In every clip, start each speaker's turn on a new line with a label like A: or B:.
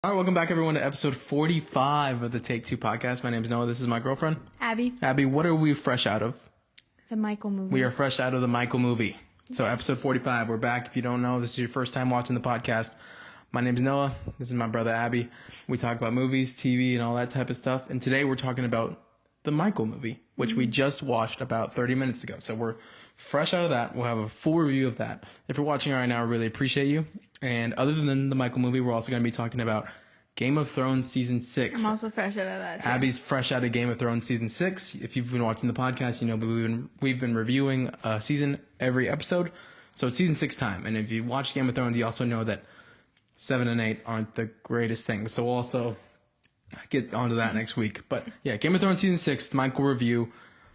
A: All right, welcome back, everyone, to episode 45 of the Take Two Podcast. My name is Noah. This is my girlfriend,
B: Abby.
A: Abby, what are we fresh out of?
B: The Micheal movie.
A: We are fresh out of the Micheal movie. So
B: Yes.
A: episode 45, we're back. If you don't know, this is your first time watching the podcast. My name is Noah. This is my brother, Abby. We talk about movies, TV, and all that type of stuff. And today we're talking about the Micheal movie, which we just watched about 30 minutes ago. So we're fresh out of that. We'll have a full review of that. If you're watching right now, I really appreciate you. And other than the Micheal movie, we're also going to be talking about Game of Thrones Season 6.
B: I'm also fresh out of that, too.
A: Abby's fresh out of Game of Thrones Season 6. If you've been watching the podcast, you know we've been reviewing a season every episode. So it's Season 6 time. And if you watch Game of Thrones, you also know that 7 and 8 aren't the greatest things. So we'll also get onto that next week. But yeah, Game of Thrones Season 6, Micheal review.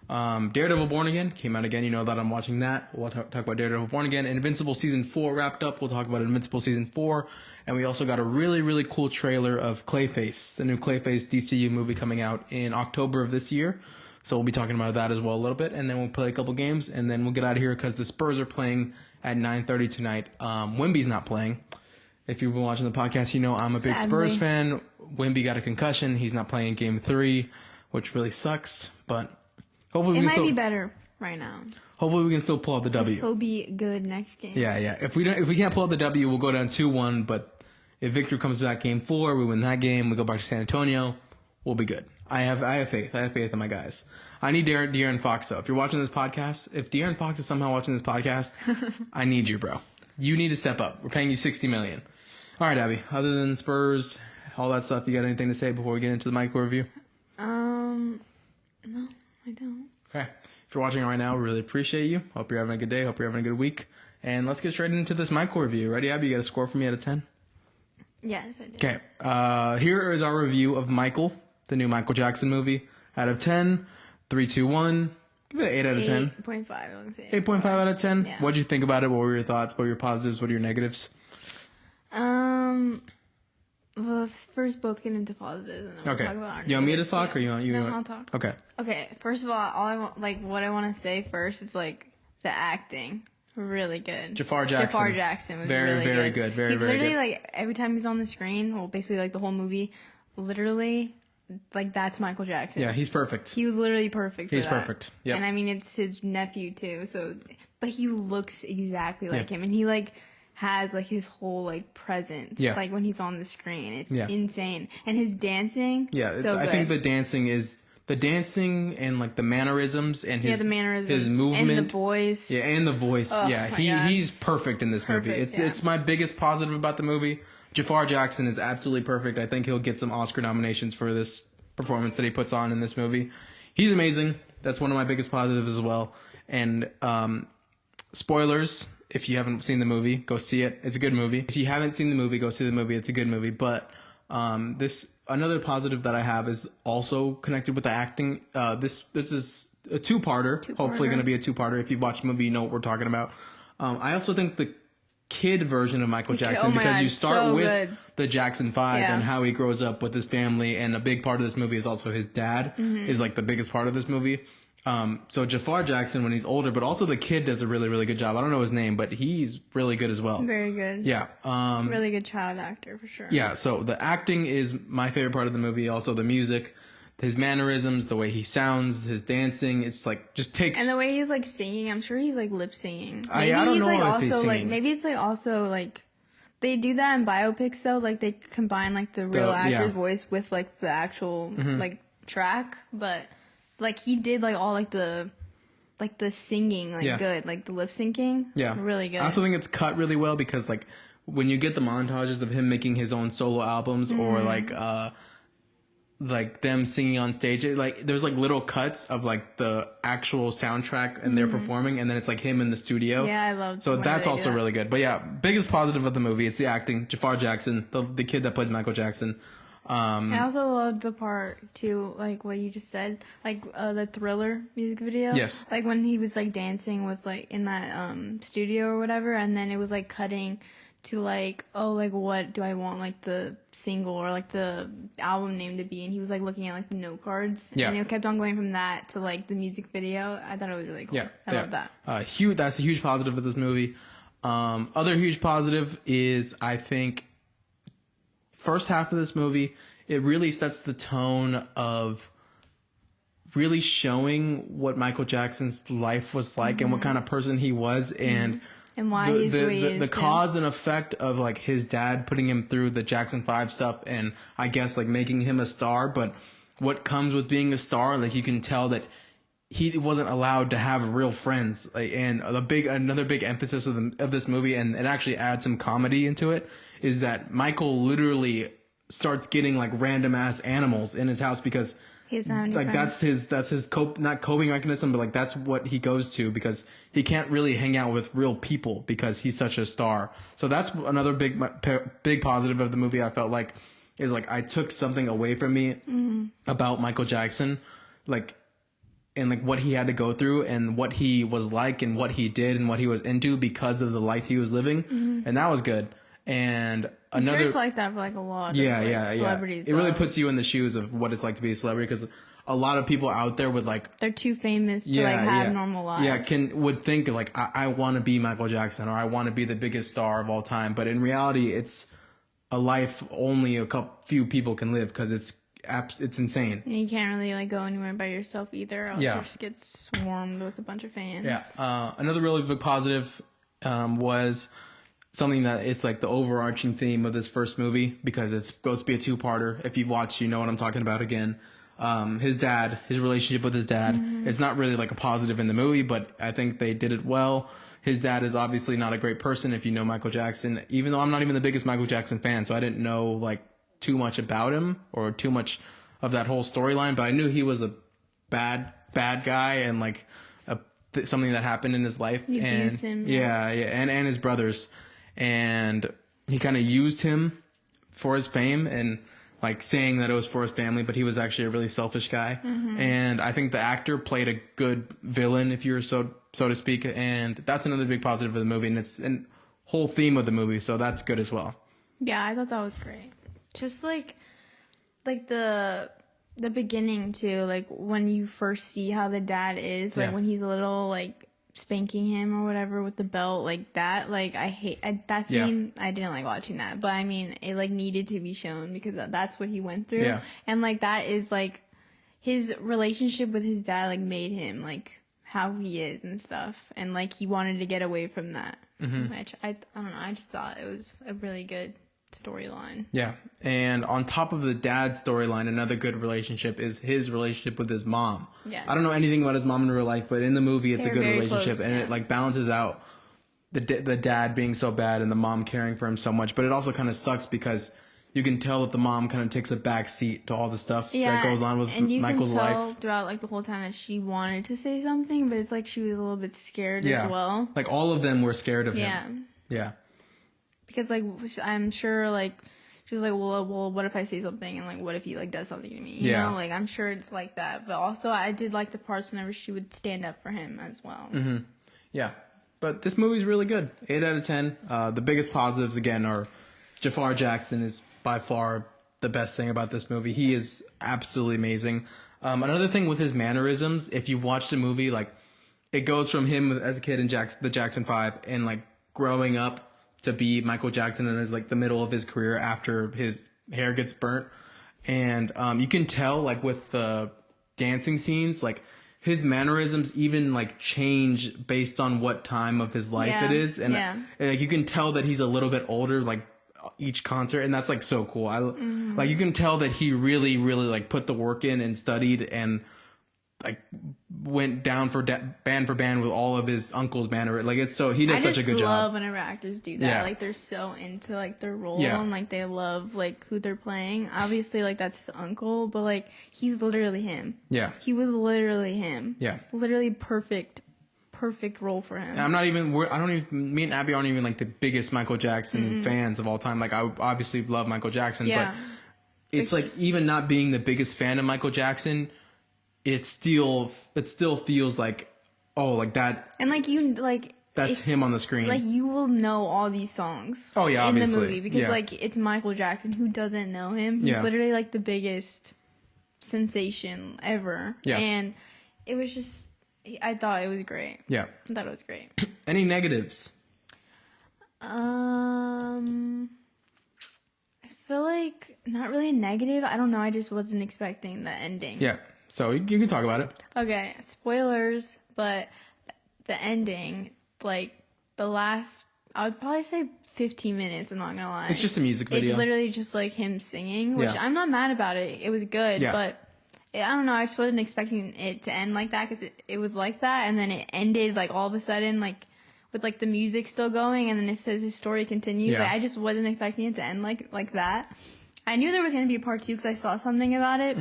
A: Daredevil Born Again came out again. You know that I'm watching that. We'll talk about Daredevil Born Again. Invincible Season 4 wrapped up. We'll talk about Invincible Season 4. And we also got a really, really cool trailer of Clayface, the new Clayface DCU movie coming out in October of this year. So we'll be talking about that as well a little bit. And then we'll play a couple games. And then we'll get out of here because the Spurs are playing at 9:30 tonight. Wemby's not playing. If you've been watching the podcast, you know I'm a big Spurs fan. Wemby got a concussion. He's not playing in Game 3, which really sucks. But hopefully
B: it might be better right now.
A: Hopefully we can still pull out the W.
B: He'll be good next game.
A: Yeah. If we can't pull out the W, we'll go down 2-1. But if Victor comes back Game 4, we win that game. We go back to San Antonio. We'll be good. I have faith. I have faith in my guys. I need De'Aaron Fox though. If you're watching this podcast, if De'Aaron Fox is somehow watching this podcast, I need you, bro. You need to step up. We're paying you $60 million. All right, Abby. Other than Spurs, all that stuff, you got anything to say before we get into the Micheal review?
B: No, I don't.
A: Okay. If you're watching right now, we really appreciate you. Hope you're having a good day. Hope you're having a good week. And let's get straight into this Micheal review. Ready, Abby? You got a score for me out of 10?
B: Yes, I do.
A: Okay. Here is our review of Micheal, the new Michael Jackson movie. Out of 10, 3, 2, 1. Give it an 8 out of 10.
B: 8.5, I would say.
A: 8.5 out of 10?
B: Yeah.
A: What did you think about it? What were your thoughts? What were your positives? What are your negatives?
B: Well, let's first both get into positives, and then we'll
A: Okay.
B: talk about our
A: You want me to
B: negatives,
A: talk, or you want you?
B: No,
A: want...
B: I'll talk.
A: Okay.
B: Okay, first of all I want, what I want to say first is, the acting. Really good.
A: Jafar Jackson
B: was
A: very,
B: really
A: very good. Very,
B: he
A: very
B: literally,
A: good.
B: every time he's on the screen, well, basically, the whole movie, literally, that's Michael Jackson.
A: Yeah, he's perfect.
B: He was literally perfect for
A: He's
B: that.
A: perfect. Yeah.
B: And I mean, it's his nephew, too, but he looks exactly like
A: Yeah.
B: him. And he, has, his whole, presence.
A: Yeah.
B: When he's on the screen. It's
A: Yeah.
B: insane. And his dancing,
A: Yeah,
B: so
A: I
B: good.
A: think the dancing and the mannerisms and his
B: the mannerisms.
A: his movement
B: And the voice.
A: Yeah, and the voice.
B: Oh,
A: Yeah,
B: my God.
A: he's perfect in this movie.
B: Perfect,
A: It's my biggest positive about the movie. Jafar Jackson is absolutely perfect. I think he'll get some Oscar nominations for this performance that he puts on in this movie. He's amazing. That's one of my biggest positives as well. And spoilers, if you haven't seen the movie, go see it. It's a good movie. If you haven't seen the movie, go see the movie. It's a good movie. But another positive that I have is also connected with the acting. This is a two-parter. Hopefully going to be a two-parter. If you've watched the movie, you know what we're talking about. I also think the kid version of Michael Jackson, because
B: God,
A: you start
B: so
A: with
B: good.
A: the Jackson 5
B: Yeah.
A: and how he grows up with his family, and a big part of this movie is also his dad is the biggest part of this movie. So Jafar Jackson when he's older, but also the kid does a really, really good job. I don't know his name, but he's really good as well.
B: Very good.
A: Yeah.
B: Really good child actor, for sure.
A: Yeah, so the acting is my favorite part of the movie. Also the music, his mannerisms, the way he sounds, his dancing. It's just takes.
B: And the way he's singing, I'm sure he's lip singing.
A: I don't know if he's singing.
B: Maybe it's also they do that in biopics though. They combine the real actor's voice with the actual track, but he did all the singing good, the lip syncing.
A: Yeah,
B: really good.
A: I also think it's cut really well because when you get the montages of him making his own solo albums or them singing on stage, there's little cuts of the actual soundtrack and they're performing, and then it's him in the studio.
B: Yeah, I love.
A: So that's also really good. But yeah, biggest positive of the movie, it's the acting. Jafar Jackson, the kid that plays Michael Jackson.
B: I also loved the part too, what you just said, the Thriller music video.
A: Yes.
B: When he was dancing with in that studio or whatever, and then it was cutting to what do I want the single or the album name to be, and he was looking at the note cards.
A: Yeah.
B: And it kept on going from that to the music video. I thought it was really cool.
A: Yeah.
B: I love that.
A: That's a huge positive of this movie. Other huge positive is I think first half of this movie, it really sets the tone of really showing what Michael Jackson's life was like and what kind of person he was, and
B: why he's the way he is,
A: the cause and effect of like his dad putting him through the Jackson 5 stuff and I guess like making him a star. But what comes with being a star, like you can tell that he wasn't allowed to have real friends. Like, and another big emphasis of this movie, and it actually adds some comedy into it, is that Michael literally starts getting like random ass animals in his house because
B: he's not
A: like
B: friends.
A: that's his not coping mechanism, but like that's what he goes to because he can't really hang out with real people because he's such a star. So that's another big positive of the movie. I felt like is like I took something away from me about Michael Jackson, like. And like what he had to go through and what he was like and what he did and what he was into because of the life he was living. And that was good. And another,
B: it's like that for like a lot of celebrities.
A: It really puts you in the shoes of what it's like to be a celebrity because a lot of people out there would like,
B: they're too famous to like have normal lives.
A: Yeah. Would think like, I want to be Michael Jackson or I want to be the biggest star of all time. But in reality, it's a life only few people can live because it's insane.
B: And you can't really like go anywhere by yourself either, or else you just get swarmed with a bunch of fans.
A: Yeah. Another really big positive was something that it's like the overarching theme of this first movie because it's supposed to be a two-parter. If you've watched, you know what I'm talking about again. His relationship with his dad. It's not really like a positive in the movie, but I think they did it well. His dad is obviously not a great person if you know Michael Jackson, even though I'm not even the biggest Michael Jackson fan, so I didn't know like too much about him or too much of that whole storyline, but I knew he was a bad guy and like something that happened in his life.
B: He abused him.
A: And his brothers, and he kind of used him for his fame and like saying that it was for his family, but he was actually a really selfish guy. And I think the actor played a good villain, if you're so to speak, and that's another big positive of the movie, and it's a whole theme of the movie, so that's good as well.
B: Yeah, I thought that was great. Just like the beginning too, like when you first see how the dad is, like when he's little, like spanking him or whatever with the belt, like that. Like I hate that scene. I didn't like watching that, but I mean, it like needed to be shown because that's what he went through. Yeah. And like that is like his relationship with his dad, like made him like how he is and stuff, and like he wanted to get away from that. Which I don't know. I just thought it was a really good storyline. Yeah.
A: And on top of the dad storyline, another good relationship is his relationship with his mom. Yeah. I don't know anything about his mom in real life, but in the movie it's a good relationship close, and it like balances out the dad being so bad and the mom caring for him so much. But it also kind of sucks because you can tell that the mom kind of takes a back seat to all the stuff that goes on with Michael's life. And you can tell
B: throughout like the whole time that she wanted to say something, but it's like she was a little bit scared as well.
A: Like all of them were scared of him. Yeah.
B: Because, like, I'm sure, like, she was like, well, what if I say something? And, like, what if he, like, does something to me? You know? Like, I'm sure it's like that. But also, I did like the parts whenever she would stand up for him as well.
A: Yeah. But this movie's really good. 8 out of 10. The biggest positives, again, are Jafar Jackson is by far the best thing about this movie. He is absolutely amazing. Another thing with his mannerisms, if you've watched the movie, like, it goes from him as a kid in the Jackson 5 and, like, growing up to be Michael Jackson in like the middle of his career after his hair gets burnt. And you can tell like with the dancing scenes, like his mannerisms even like change based on what time of his life it is. And like you can tell that he's a little bit older, like each concert. And that's like so cool. Like you can tell that he really, really like put the work in and studied and like went down for band with all of his uncle's manner. Like it's so he does such a good job.
B: I love whenever actors do that. Like they're so into like their role and like they love like who they're playing. Obviously like that's his uncle, but like he's literally him. Yeah. He was literally him. Yeah. Literally perfect role for him.
A: And me and Abby aren't even like the biggest Michael Jackson fans of all time. Like I obviously love Michael Jackson, but it's like even not being the biggest fan of Michael Jackson, it still feels like like that,
B: and like you like
A: that's him on the screen.
B: Like you will know all these songs.
A: Oh yeah,
B: in
A: obviously.
B: The movie because like it's Michael Jackson. Who doesn't know him? He's literally like the biggest sensation ever. Yeah, and it was just I thought it was great. Yeah, I thought it was great.
A: Any negatives?
B: I feel like not really negative. I don't know. I just wasn't expecting the ending.
A: Yeah. So you can talk about it.
B: Okay. Spoilers, but the ending, like the last, I would probably say 15 minutes. I'm not gonna lie.
A: It's just a music video.
B: It's literally just like him singing, which I'm not mad about it. It was good, but I don't know. I just wasn't expecting it to end like that because it was like that, and then it ended like all of a sudden like with like the music still going, and then it says his story continues.
A: Yeah.
B: Like, I just wasn't expecting it to end like that. I knew there was gonna be a part 2 because I saw something about it,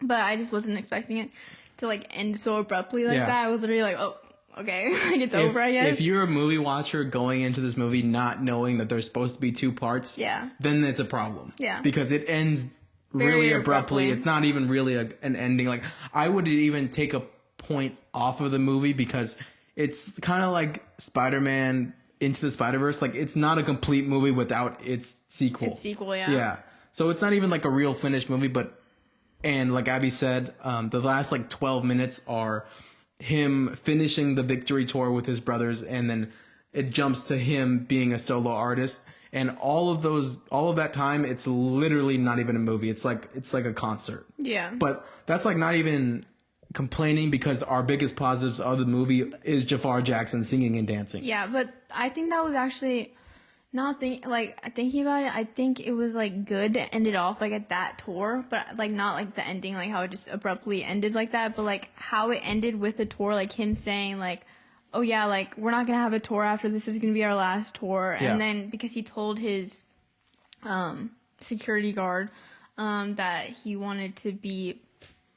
B: but I just wasn't expecting it to like end so abruptly like that. I was literally like, oh. Okay, like it's over, I guess.
A: If you're a movie watcher going into this movie not knowing that there's supposed to be 2 parts, then it's a problem. Yeah. Because it ends really abruptly. It's not even really an ending. Like, I would even take a point off of the movie because it's kind of like Spider-Man Into the Spider-Verse. Like, it's not a complete movie without its sequel. Yeah. So it's not even like a real finished movie, and like Abby said, the last like 12 minutes are him finishing the victory tour with his brothers, and then it jumps to him being a solo artist, and all of that time it's literally not even a movie. It's like a concert. Yeah. But that's like not even complaining because our biggest positives of the movie is Jafar Jackson singing and dancing.
B: Yeah, but I think that was actually thinking about it, I think it was like good to end it off like at that tour, but like not like the ending, like how it just abruptly ended like that, but like how it ended with the tour, like him saying like, oh yeah, like we're not gonna have a tour after this, is gonna be our last tour. And then because he told his security guard that he wanted to be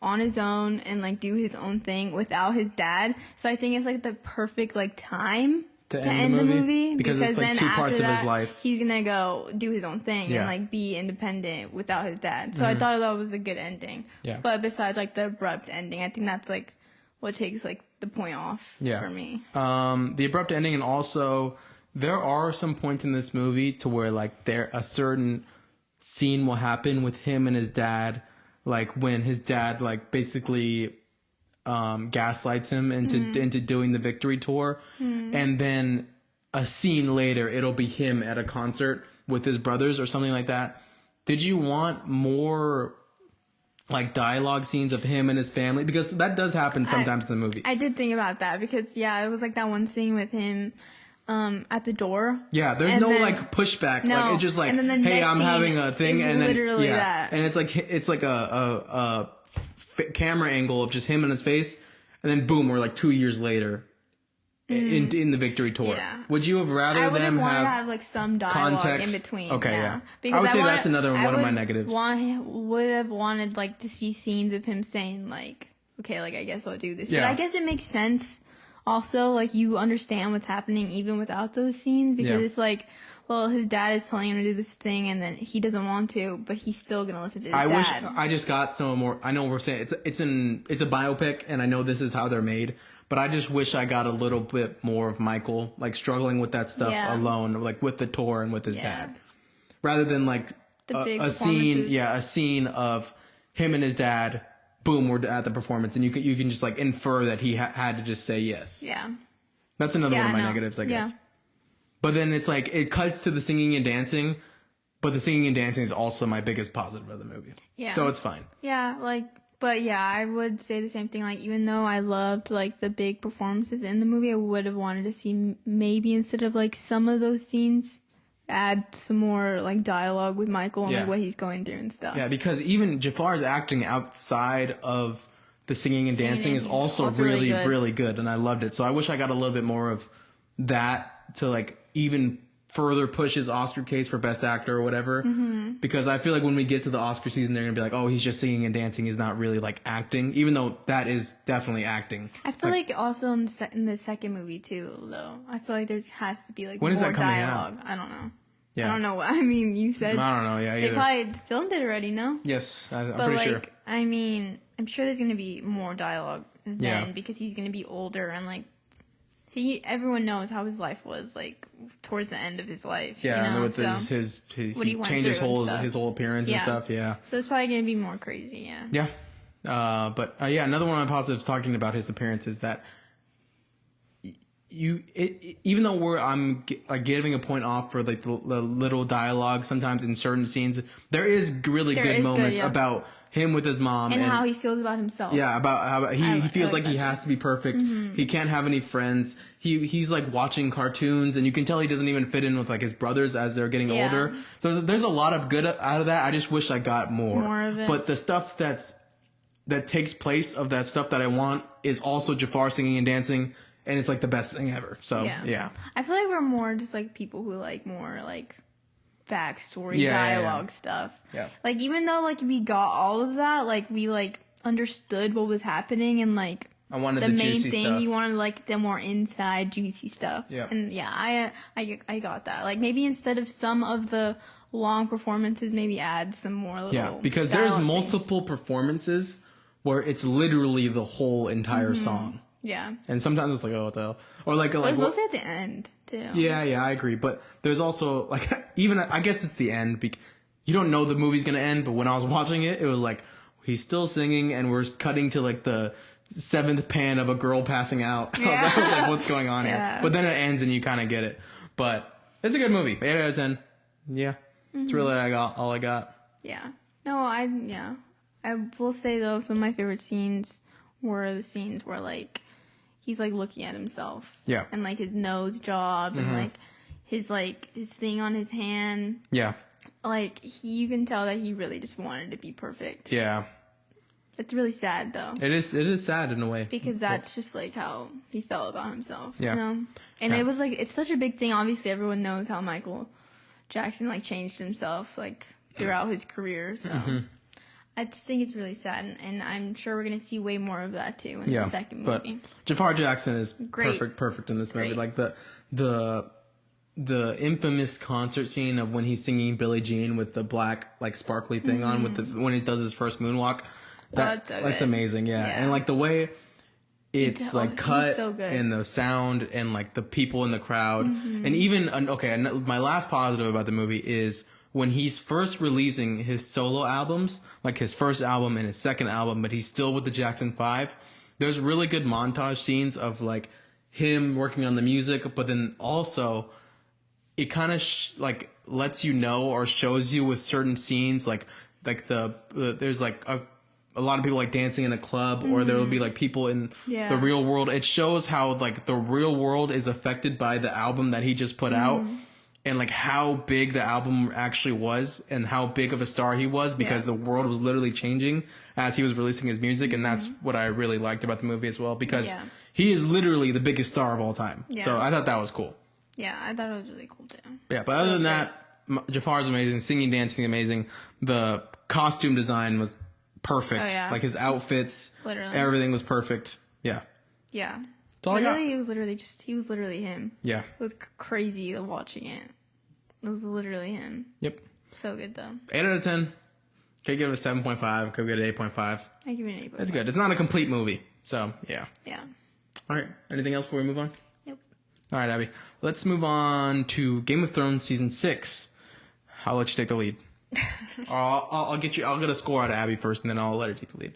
B: on his own and like do his own thing without his dad, so I think it's like the perfect like time to end the movie because it's like then 2 parts of his life. He's gonna go do his own thing and like be independent without his dad. So I thought that was a good ending. Yeah. But besides like the abrupt ending, I think that's like what takes like the point off for me.
A: The abrupt ending, and also there are some points in this movie to where like a certain scene will happen with him and his dad, like when his dad like basically gaslights him into doing the victory tour, and then a scene later it'll be him at a concert with his brothers or something like that. Did you want more like dialogue scenes of him and his family? Because that does happen sometimes in the movie.
B: I did think about that because it was like that one scene with him at the door.
A: Yeah, there's no like pushback. No, like it's just like, hey, I'm having a thing, and then
B: literally that.
A: And it's like a camera angle of just him and his face, and then boom, we're like 2 years later in the victory tour. Yeah. Would you have rather them have
B: like some dialogue context in between?
A: Okay, yeah. Because I would say that's another one of my negatives.
B: Would have wanted like to see scenes of him saying like, okay, like I guess I'll do this. Yeah. But I guess it makes sense. Also, like you understand what's happening even without those scenes because it's like, well, his dad is telling him to do this thing, and then he doesn't want to, but he's still gonna listen to his dad.
A: Wish I just got some more. I know we're saying it's a biopic, and I know this is how they're made, but I just wish I got a little bit more of Micheal, like struggling with that stuff alone, like with the tour and with his dad, rather than like a scene of him and his dad. Boom, we're at the performance, and you can just like infer that he had to just say yes. Yeah, that's another one of my negatives, I guess. Yeah. But then it's like, it cuts to the singing and dancing, but the singing and dancing is also my biggest positive of the movie. Yeah. So it's fine.
B: Yeah, I would say the same thing. Like, even though I loved, like, the big performances in the movie, I would have wanted to see maybe instead of, like, some of those scenes, add some more, like, dialogue with Micheal and, like, what he's going through and stuff.
A: Yeah, because even Jafar's acting outside of the singing and dancing is also really, really good, and I loved it. So I wish I got a little bit more of that to, like, even further push his Oscar case for Best Actor or whatever. Because I feel like when we get to the Oscar season, they're going to be like, oh, he's just singing and dancing. He's not really, like, acting. Even though that is definitely acting.
B: I feel like also in the second movie, too, though. I feel like there has to be, like,
A: when
B: more
A: is that coming
B: dialogue.
A: Out?
B: I don't know. Yeah. I don't know. I mean, you said...
A: I don't know, yeah, either.
B: They probably filmed it already, no?
A: Yes, I'm pretty sure.
B: I mean, I'm sure there's going to be more dialogue then because he's going to be older and, like, everyone knows how his life was, like, towards the end of his life. Yeah,
A: you know? With he changed his whole appearance and stuff,
B: So it's probably going to be more crazy,
A: Yeah. But another one of my positives talking about his appearance is that even though I'm like giving a point off for like the little dialogue sometimes in certain scenes, there is really good moments about him with his mom
B: and how he feels about himself.
A: Yeah, about how he feels like he has to be perfect. Mm-hmm. He can't have any friends. He's like watching cartoons, and you can tell he doesn't even fit in with like his brothers as they're getting older. So there's a lot of good out of that. I just wish I got more
B: of it.
A: But the stuff that takes place of that stuff that I want is also Jafar singing and dancing. And it's like the best thing ever. So, yeah.
B: I feel like we're more just like people who like more like backstory, dialogue stuff.
A: Yeah.
B: Like even though like we got all of that, like we like understood what was happening and like
A: I wanted
B: the main thing
A: stuff.
B: You wanted like the more inside juicy stuff.
A: Yeah.
B: And I got that. Like maybe instead of some of the long performances, maybe add some more little
A: because there's multiple performances where it's literally the whole entire song.
B: Yeah.
A: And sometimes it's like, oh, what the hell? Or like
B: mostly at the end, too.
A: Yeah, I agree. But there's also, like, even, I guess it's the end. You don't know the movie's going to end, but when I was watching it, it was like, he's still singing, and we're cutting to, like, the 7th pan of a girl passing out.
B: Yeah.
A: I was like, what's going on here? But then it ends, and you kind of get it. But it's a good movie. 8 out of 10. Yeah. It's really all I got.
B: Yeah. No, I will say, though, some of my favorite scenes were the scenes where, like, he's like looking at himself.
A: Yeah.
B: And like his nose job and like his thing on his hand.
A: Yeah.
B: Like you can tell that he really just wanted to be perfect.
A: Yeah.
B: It's really sad though.
A: It is sad in a way.
B: Because that's just like how he felt about himself.
A: Yeah.
B: You know? And it was like it's such a big thing. Obviously everyone knows how Michael Jackson like changed himself like throughout his career. So I just think it's really sad, and I'm sure we're gonna see way more of that too in the second movie.
A: But Jafar Jackson is perfect in this movie. Like the infamous concert scene of when he's singing Billie Jean with the black like sparkly thing on with when he does his first moonwalk. That's amazing. Yeah, and like the way it's like cut and the sound and like the people in the crowd and even my last positive about the movie is when he's first releasing his solo albums, like his first album and his second album, but he's still with the Jackson 5, there's really good montage scenes of like him working on the music, but then also it kind of like lets you know or shows you with certain scenes, like there's like a lot of people like dancing in a club or there will be like people in the real world. It shows how like the real world is affected by the album that he just put out. And like how big the album actually was and how big of a star he was because the world was literally changing as he was releasing his music. And that's what I really liked about the movie as well because he is literally the biggest star of all time. Yeah. So I thought that was cool.
B: Yeah, I thought it was really cool too.
A: Yeah, but other than that, Jafar's amazing. Singing, dancing, amazing. The costume design was perfect. Oh, yeah. Like his outfits, everything was perfect. Yeah.
B: Yeah.
A: That's all I got.
B: He was literally him.
A: Yeah.
B: It was crazy watching it. It was literally him.
A: Yep.
B: So good though.
A: 8 out of 10. Could give it a 7.5. Could give it an 8.5.
B: I give it an 8.5.
A: That's good. It's not a complete movie. So, yeah.
B: Yeah.
A: All right. Anything else before we move on?
B: Nope.
A: All right, Abby. Let's move on to Game of Thrones Season 6. I'll let you take the lead. I'll get a score out of Abby first, and then I'll let her take the lead.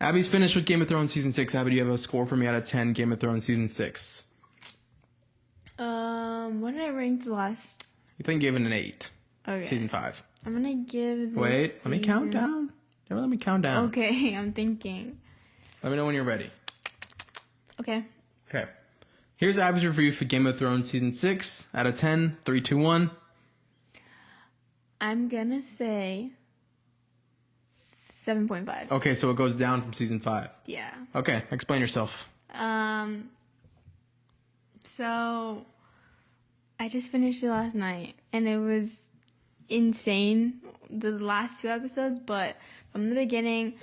A: Abby's finished with Game of Thrones Season 6. Abby, do you have a score for me out of 10 Game of Thrones Season 6?
B: What did I rank the last?
A: You think gave it an 8.
B: Okay.
A: Season 5.
B: I'm gonna give this
A: Wait, let me count down. Never let me count down.
B: Okay, I'm thinking.
A: Let me know when you're ready.
B: Okay.
A: Okay. Here's Abby's review for Game of Thrones Season 6. Out of 10, 3, 2, 1.
B: I'm gonna say 7.5.
A: Okay, so it goes down from Season 5.
B: Yeah.
A: Okay, explain yourself.
B: So I just finished it last night, and it was insane, the last 2 episodes, but from the beginning,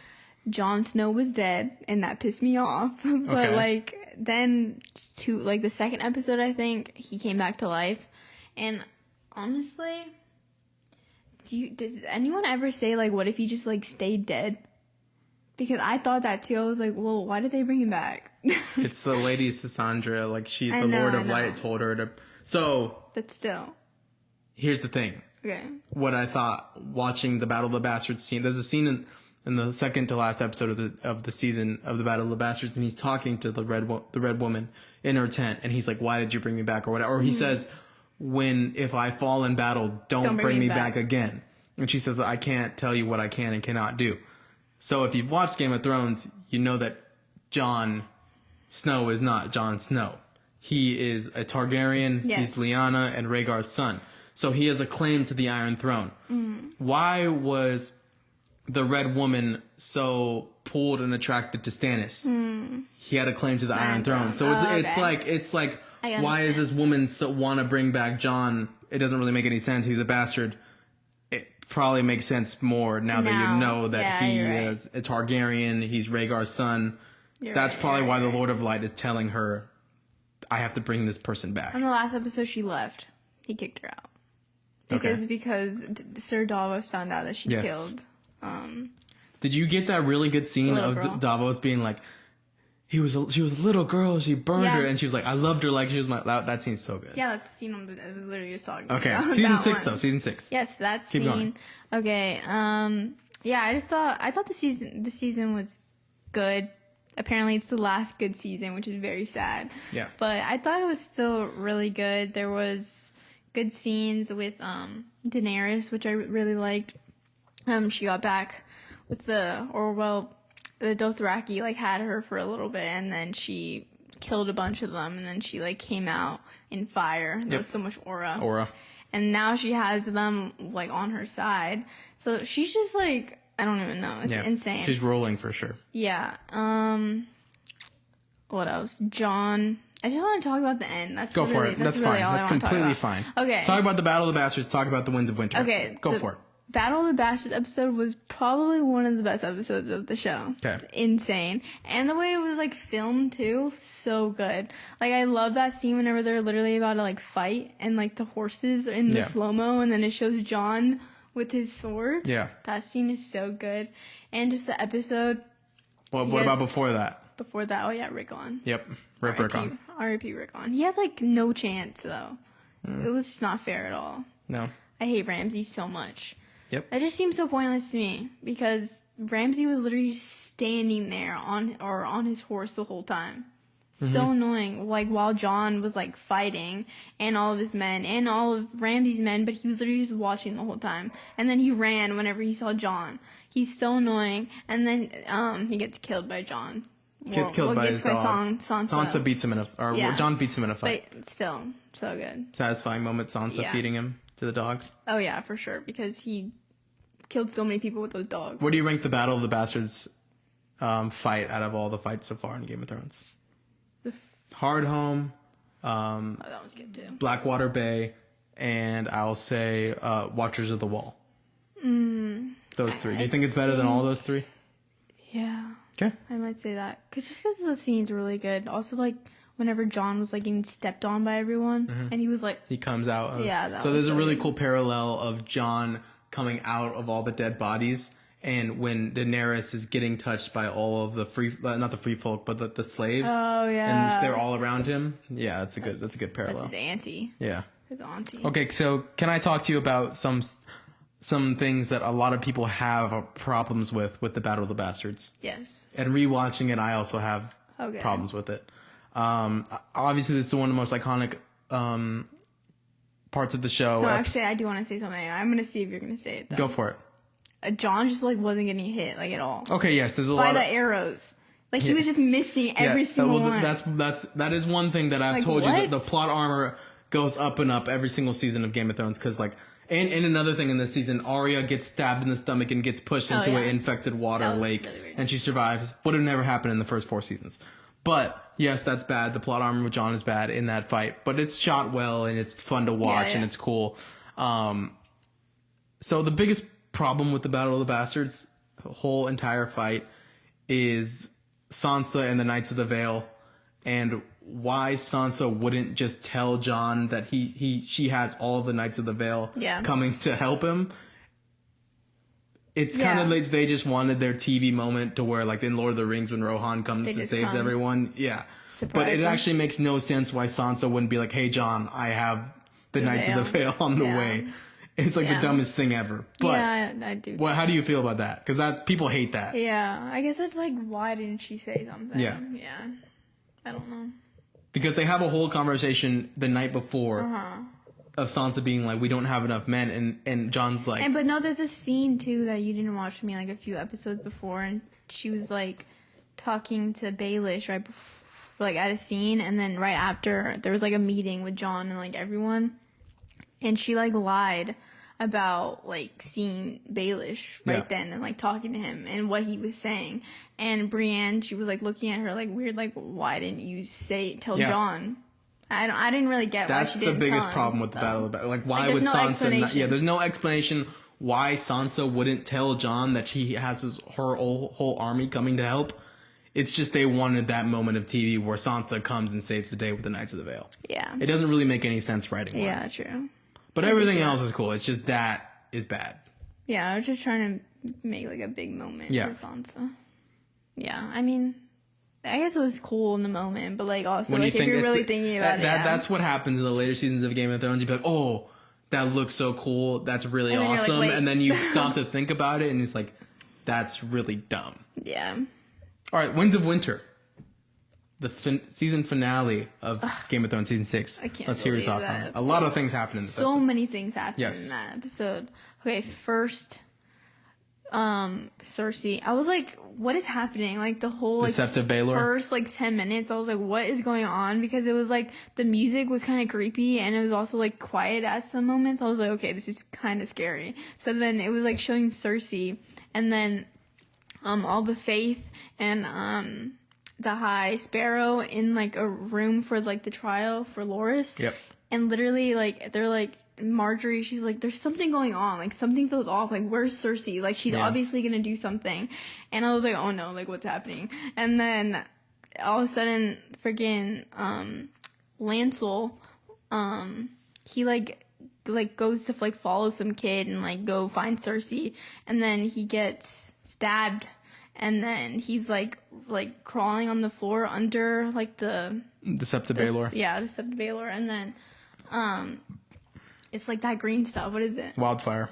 B: Jon Snow was dead, and that pissed me off. But, like, then the second episode, I think, he came back to life, and honestly, did anyone ever say, like, what if he just, like, stayed dead? Because I thought that, too. I was like, well, why did they bring him back?
A: It's the Lady Cassandra, like, the Lord of Light told her to... So...
B: But still.
A: Here's the thing.
B: Okay.
A: What I thought watching the Battle of the Bastards scene. There's a scene in the second to last episode of the season of the Battle of the Bastards, and he's talking to the red woman, in her tent, and he's like, "Why did you bring me back?" or whatever. Or he says, if I fall in battle, don't bring me back again. And she says, "I can't tell you what I can and cannot do." So if you've watched Game of Thrones, you know that Jon Snow is not Jon Snow. He is a Targaryen. Yes. He's Lyanna and Rhaegar's son. So he has a claim to the Iron Throne. Why was the Red Woman so pulled and attracted to Stannis? He had a claim to the Iron Throne. So it's like why is this woman want to bring back Jon? It doesn't really make any sense. He's a bastard. It probably makes sense more now that you know that he is a Targaryen. He's Rhaegar's son. That's probably why the Lord of Light is telling her, I have to bring this person back.
B: On the last episode, she left. He kicked her out. Because Sir Davos found out that she killed.
A: Did you get that really good scene of Davos being like, she was a little girl, she burned her, and she was like, I loved her like she was my... That scene's so good.
B: Yeah, that's the scene I was literally just talking about.
A: Okay, season 6 though, season 6.
B: Yes, that scene.
A: Keep going.
B: Okay, yeah, I thought the season was good. Apparently it's the last good season, which is very sad.
A: Yeah.
B: But I thought it was still really good. There was good scenes with Daenerys, which I really liked. She got back with the Dothraki like had her for a little bit, and then she killed a bunch of them, and then she like came out in fire. There was so much aura. And now she has them like on her side. So she's just like, I don't even know. It's insane.
A: She's rolling for sure.
B: Yeah. What else? Jon. I just want to talk about the end.
A: Go for it. That's fine. That's completely fine.
B: Okay.
A: Talk about the Battle of the Bastards. Talk about the Winds of Winter.
B: Okay.
A: Go for it.
B: Battle of the Bastards episode was probably one of the best episodes of the show.
A: Okay.
B: Insane. And the way it was like filmed too, so good. Like I love that scene whenever they're literally about to like fight and like the horses are in the slow-mo and then it shows Jon with his sword.
A: Yeah.
B: That scene is so good. And just the episode.
A: Well, what about before that?
B: Before that, oh yeah, Rickon.
A: Yep. Rickon.
B: R.I.P. Rickon. He had like no chance though. It was just not fair at all.
A: No.
B: I hate Ramsay so much.
A: Yep.
B: That just seems so pointless to me because Ramsay was literally standing there on his horse the whole time. So annoying. Like while Jon was like fighting and all of his men and all of Ramsay's men, but he was literally just watching the whole time. And then he ran whenever he saw Jon. He's so annoying. And then he gets killed by Jon.
A: Gets killed by his dogs.
B: Sansa
A: beats him in Jon beats him in a fight.
B: But still, so good.
A: Satisfying moment. Sansa feeding him to the dogs.
B: Oh yeah, for sure, because he killed so many people with those dogs.
A: Where do you rank the Battle of the Bastards fight out of all the fights so far in Game of Thrones? Hardhome.
B: That was good too.
A: Blackwater Bay, and I'll say Watchers of the Wall. Those three. Do you think it's better than all those three?
B: Yeah.
A: Okay.
B: I might say that. Just because the scene's really good. Also, like, whenever Jon was, like, getting stepped on by everyone, and he was, like...
A: He comes out.
B: So
A: there's a really cool parallel of Jon coming out of all the dead bodies, and when Daenerys is getting touched by all of the not the free folk, but the slaves.
B: Oh, yeah.
A: And they're all around him. Yeah, that's a good parallel.
B: That's his auntie.
A: Yeah.
B: His auntie.
A: Okay, so can I talk to you about some things that a lot of people have problems with the Battle of the Bastards?
B: Yes.
A: And rewatching it, I also have problems with it. Obviously, this is one of the most iconic parts of the show.
B: No, actually, I do want to say something. I'm going to see if you're going to say it, though.
A: Go for it.
B: Jon just, like, wasn't getting hit, like, at all.
A: Okay, yes, there's a lot
B: by the arrows. Like, he was just missing every single one.
A: That is one thing that I've told you. That the plot armor goes up and up every single season of Game of Thrones, because, like... And another thing in this season, Arya gets stabbed in the stomach and gets pushed into an infected water lake, really and she survives. Would have never happened in the first 4 seasons. But, yes, that's bad. The plot armor with Jon is bad in that fight. But it's shot well, and it's fun to watch, and it's cool. So the biggest problem with the Battle of the Bastards, the whole entire fight, is Sansa and the Knights of the Vale, and why Sansa wouldn't just tell Jon that she has all of the Knights of the Vale coming to help him. It's kind of like they just wanted their TV moment to where, like in Lord of the Rings, when Rohan comes and saves everyone. Yeah. But it actually makes no sense why Sansa wouldn't be like, hey, Jon, I have the Knights of the Vale on the way. It's like the dumbest thing ever. But
B: I do.
A: Well, how do you feel about that? Because people hate that.
B: Yeah. I guess it's like, why didn't she say something?
A: Yeah.
B: Yeah. I don't know.
A: Because they have a whole conversation the night before of Sansa being like, we don't have enough men, and Jon's like...
B: But no, there's a scene, too, that you didn't watch with me, like, a few episodes before, and she was, like, talking to Baelish right before, like, at a scene, and then right after, there was, like, a meeting with Jon and, like, everyone, and she, like, lied about, like, seeing Baelish right then and, like, talking to him and what he was saying. And Brienne, she was, like, looking at her, like, weird, like, why didn't you tell Jon? I didn't really get why she didn't tell him. That's the biggest
A: problem with the Battle of Like, why would Sansa... there's no explanation why Sansa wouldn't tell Jon that she has her whole army coming to help. It's just they wanted that moment of TV where Sansa comes and saves the day with the Knights of the Vale.
B: Yeah.
A: It doesn't really make any sense writing-wise.
B: Yeah, true.
A: But everything else is cool. It's just that is bad.
B: Yeah, I was just trying to make, like, a big moment for Sansa. Yeah, I mean, I guess it was cool in the moment, but, like, also, like, if you're really thinking about it,
A: that's what happens in the later seasons of Game of Thrones. You'd be like, oh, that looks so cool. That's really awesome. Like, and then you stop to think about it, and it's like, that's really dumb.
B: Yeah.
A: All right, Winds of Winter. The season finale of Game of Thrones season 6.
B: I can't
A: Let's hear your thoughts on it. A lot of things happened in this episode.
B: So many things happened in that episode. Okay, first, Cersei. I was like, what is happening? Like, the whole, like,
A: Deceptive Baelor.
B: First, like, 10 minutes, I was like, what is going on? Because it was, like, the music was kind of creepy, and it was also, like, quiet at some moments. I was like, okay, this is kind of scary. So then it was, like, showing Cersei, and then, all the Faith, and, the High Sparrow in, like, a room for, like, the trial for Loras.
A: Yep.
B: And literally, like, they're like, Marjorie, she's like, there's something going on. Like, something feels off. Like, where's Cersei? Like, she's obviously gonna do something. And I was like, oh no, like, what's happening? And then, all of a sudden, friggin', Lancel, he, like, goes to, like, follow some kid and, like, go find Cersei. And then he gets stabbed. And then he's, like crawling on the floor under, like, the
A: Deceptive Baelor.
B: Yeah, Deceptive Baelor. And then, it's, like, that green stuff. What is it?
A: Wildfire,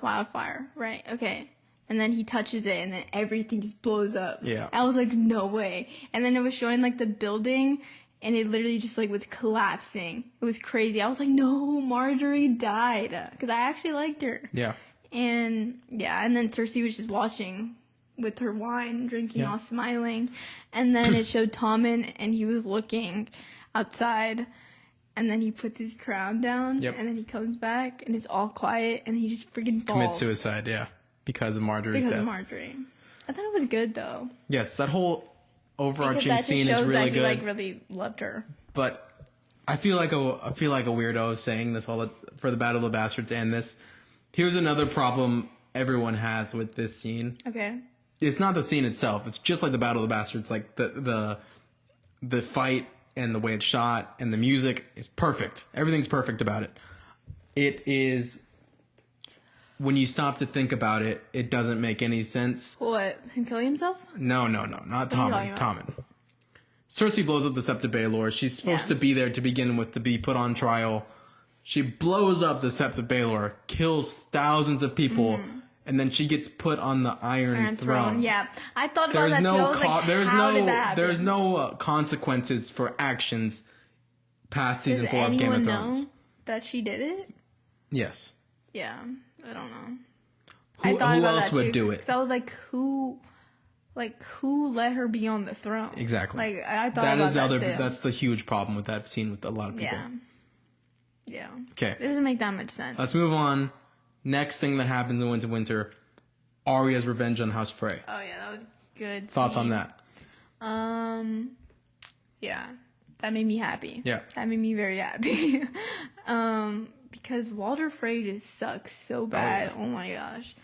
B: right. Okay. And then he touches it, and then everything just blows up.
A: Yeah.
B: I was like, no way. And then it was showing, like, the building, and it literally just, like, was collapsing. It was crazy. I was like, no, Marjorie died. Because I actually liked her.
A: Yeah.
B: And, yeah, and then Cersei was just watching with her wine, drinking, all smiling. And then it showed Tommen, and he was looking outside. And then he puts his crown down. Yep. And then he comes back, and it's all quiet, and he just freaking falls.
A: Commits suicide, yeah. Because of Marjorie's death.
B: Because of Marjorie. I thought it was good, though.
A: Yes, that whole overarching scene is really good.
B: That he, like, really loved her.
A: But I feel like a weirdo saying this for the Battle of the Bastards and this. Here's another problem everyone has with this scene.
B: Okay.
A: It's not the scene itself. It's just like the Battle of the Bastards. Like the fight and the way it's shot and the music is perfect. Everything's perfect about it. It is, when you stop to think about it, it doesn't make any sense.
B: What? Him killing himself?
A: No, not Tommen. Cersei blows up the Deceptive Baelor. She's supposed to be there to begin with, to be put on trial. She blows up the Deceptive Baelor, kills thousands of people. And then she gets put on the Iron Throne.
B: Yeah, I thought about that too. I was like, how did that happen?
A: There's no consequences for actions past season 4 of Game of Thrones. Does anyone know
B: that she did it?
A: Yes.
B: Yeah, I don't know.
A: Who else would do it?
B: Because I was like, who let her be on the throne?
A: Exactly.
B: Like, I thought about that too.
A: That's the huge problem with that scene with a lot of people.
B: Yeah.
A: Okay.
B: It doesn't make that much sense.
A: Let's move on. Next thing that happens in Winds of Winter, Arya's revenge on House Frey.
B: Oh yeah, that was good.
A: Thoughts on that?
B: Yeah, that made me happy.
A: Yeah,
B: that made me very happy. Because Walder Frey just sucks so bad. Oh my gosh.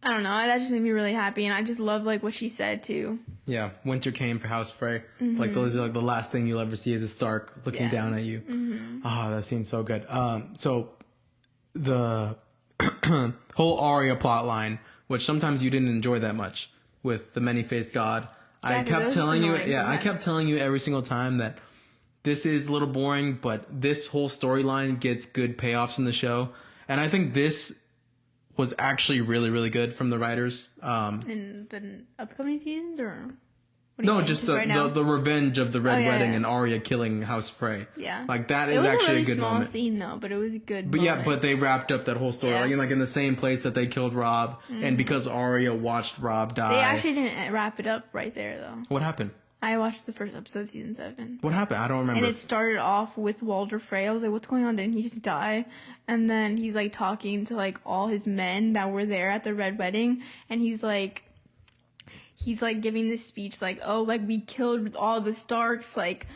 B: I don't know. That just made me really happy, and I just love, like, what she said too.
A: Yeah, winter came for House Frey. Like, those are, like, the last thing you'll ever see is a Stark looking down at you. Oh, that scene's so good. So the whole Arya plotline, which sometimes you didn't enjoy that much, with the many-faced god. I kept telling you, I kept telling you every single time that this is a little boring, but this whole storyline gets good payoffs in the show, and I think this was actually really, really good from the writers.
B: In the upcoming seasons, or?
A: No, just the revenge of the Red Wedding and Arya killing House Frey.
B: Yeah.
A: Like, that is actually a good moment. It was a really small
B: scene, though, but it was a good
A: moment.
B: Yeah,
A: but they wrapped up that whole story. Yeah. Like in the same place that they killed Robb. Mm-hmm. And because Arya watched Robb die.
B: They actually didn't wrap it up right there, though.
A: What happened?
B: I watched the first episode of season 7.
A: What happened? I don't remember.
B: And it started off with Walder Frey. I was like, what's going on? Didn't he just die? And then he's, like, talking to, like, all his men that were there at the Red Wedding. And he's like, giving this speech, like, oh, like, we killed all the Starks, like,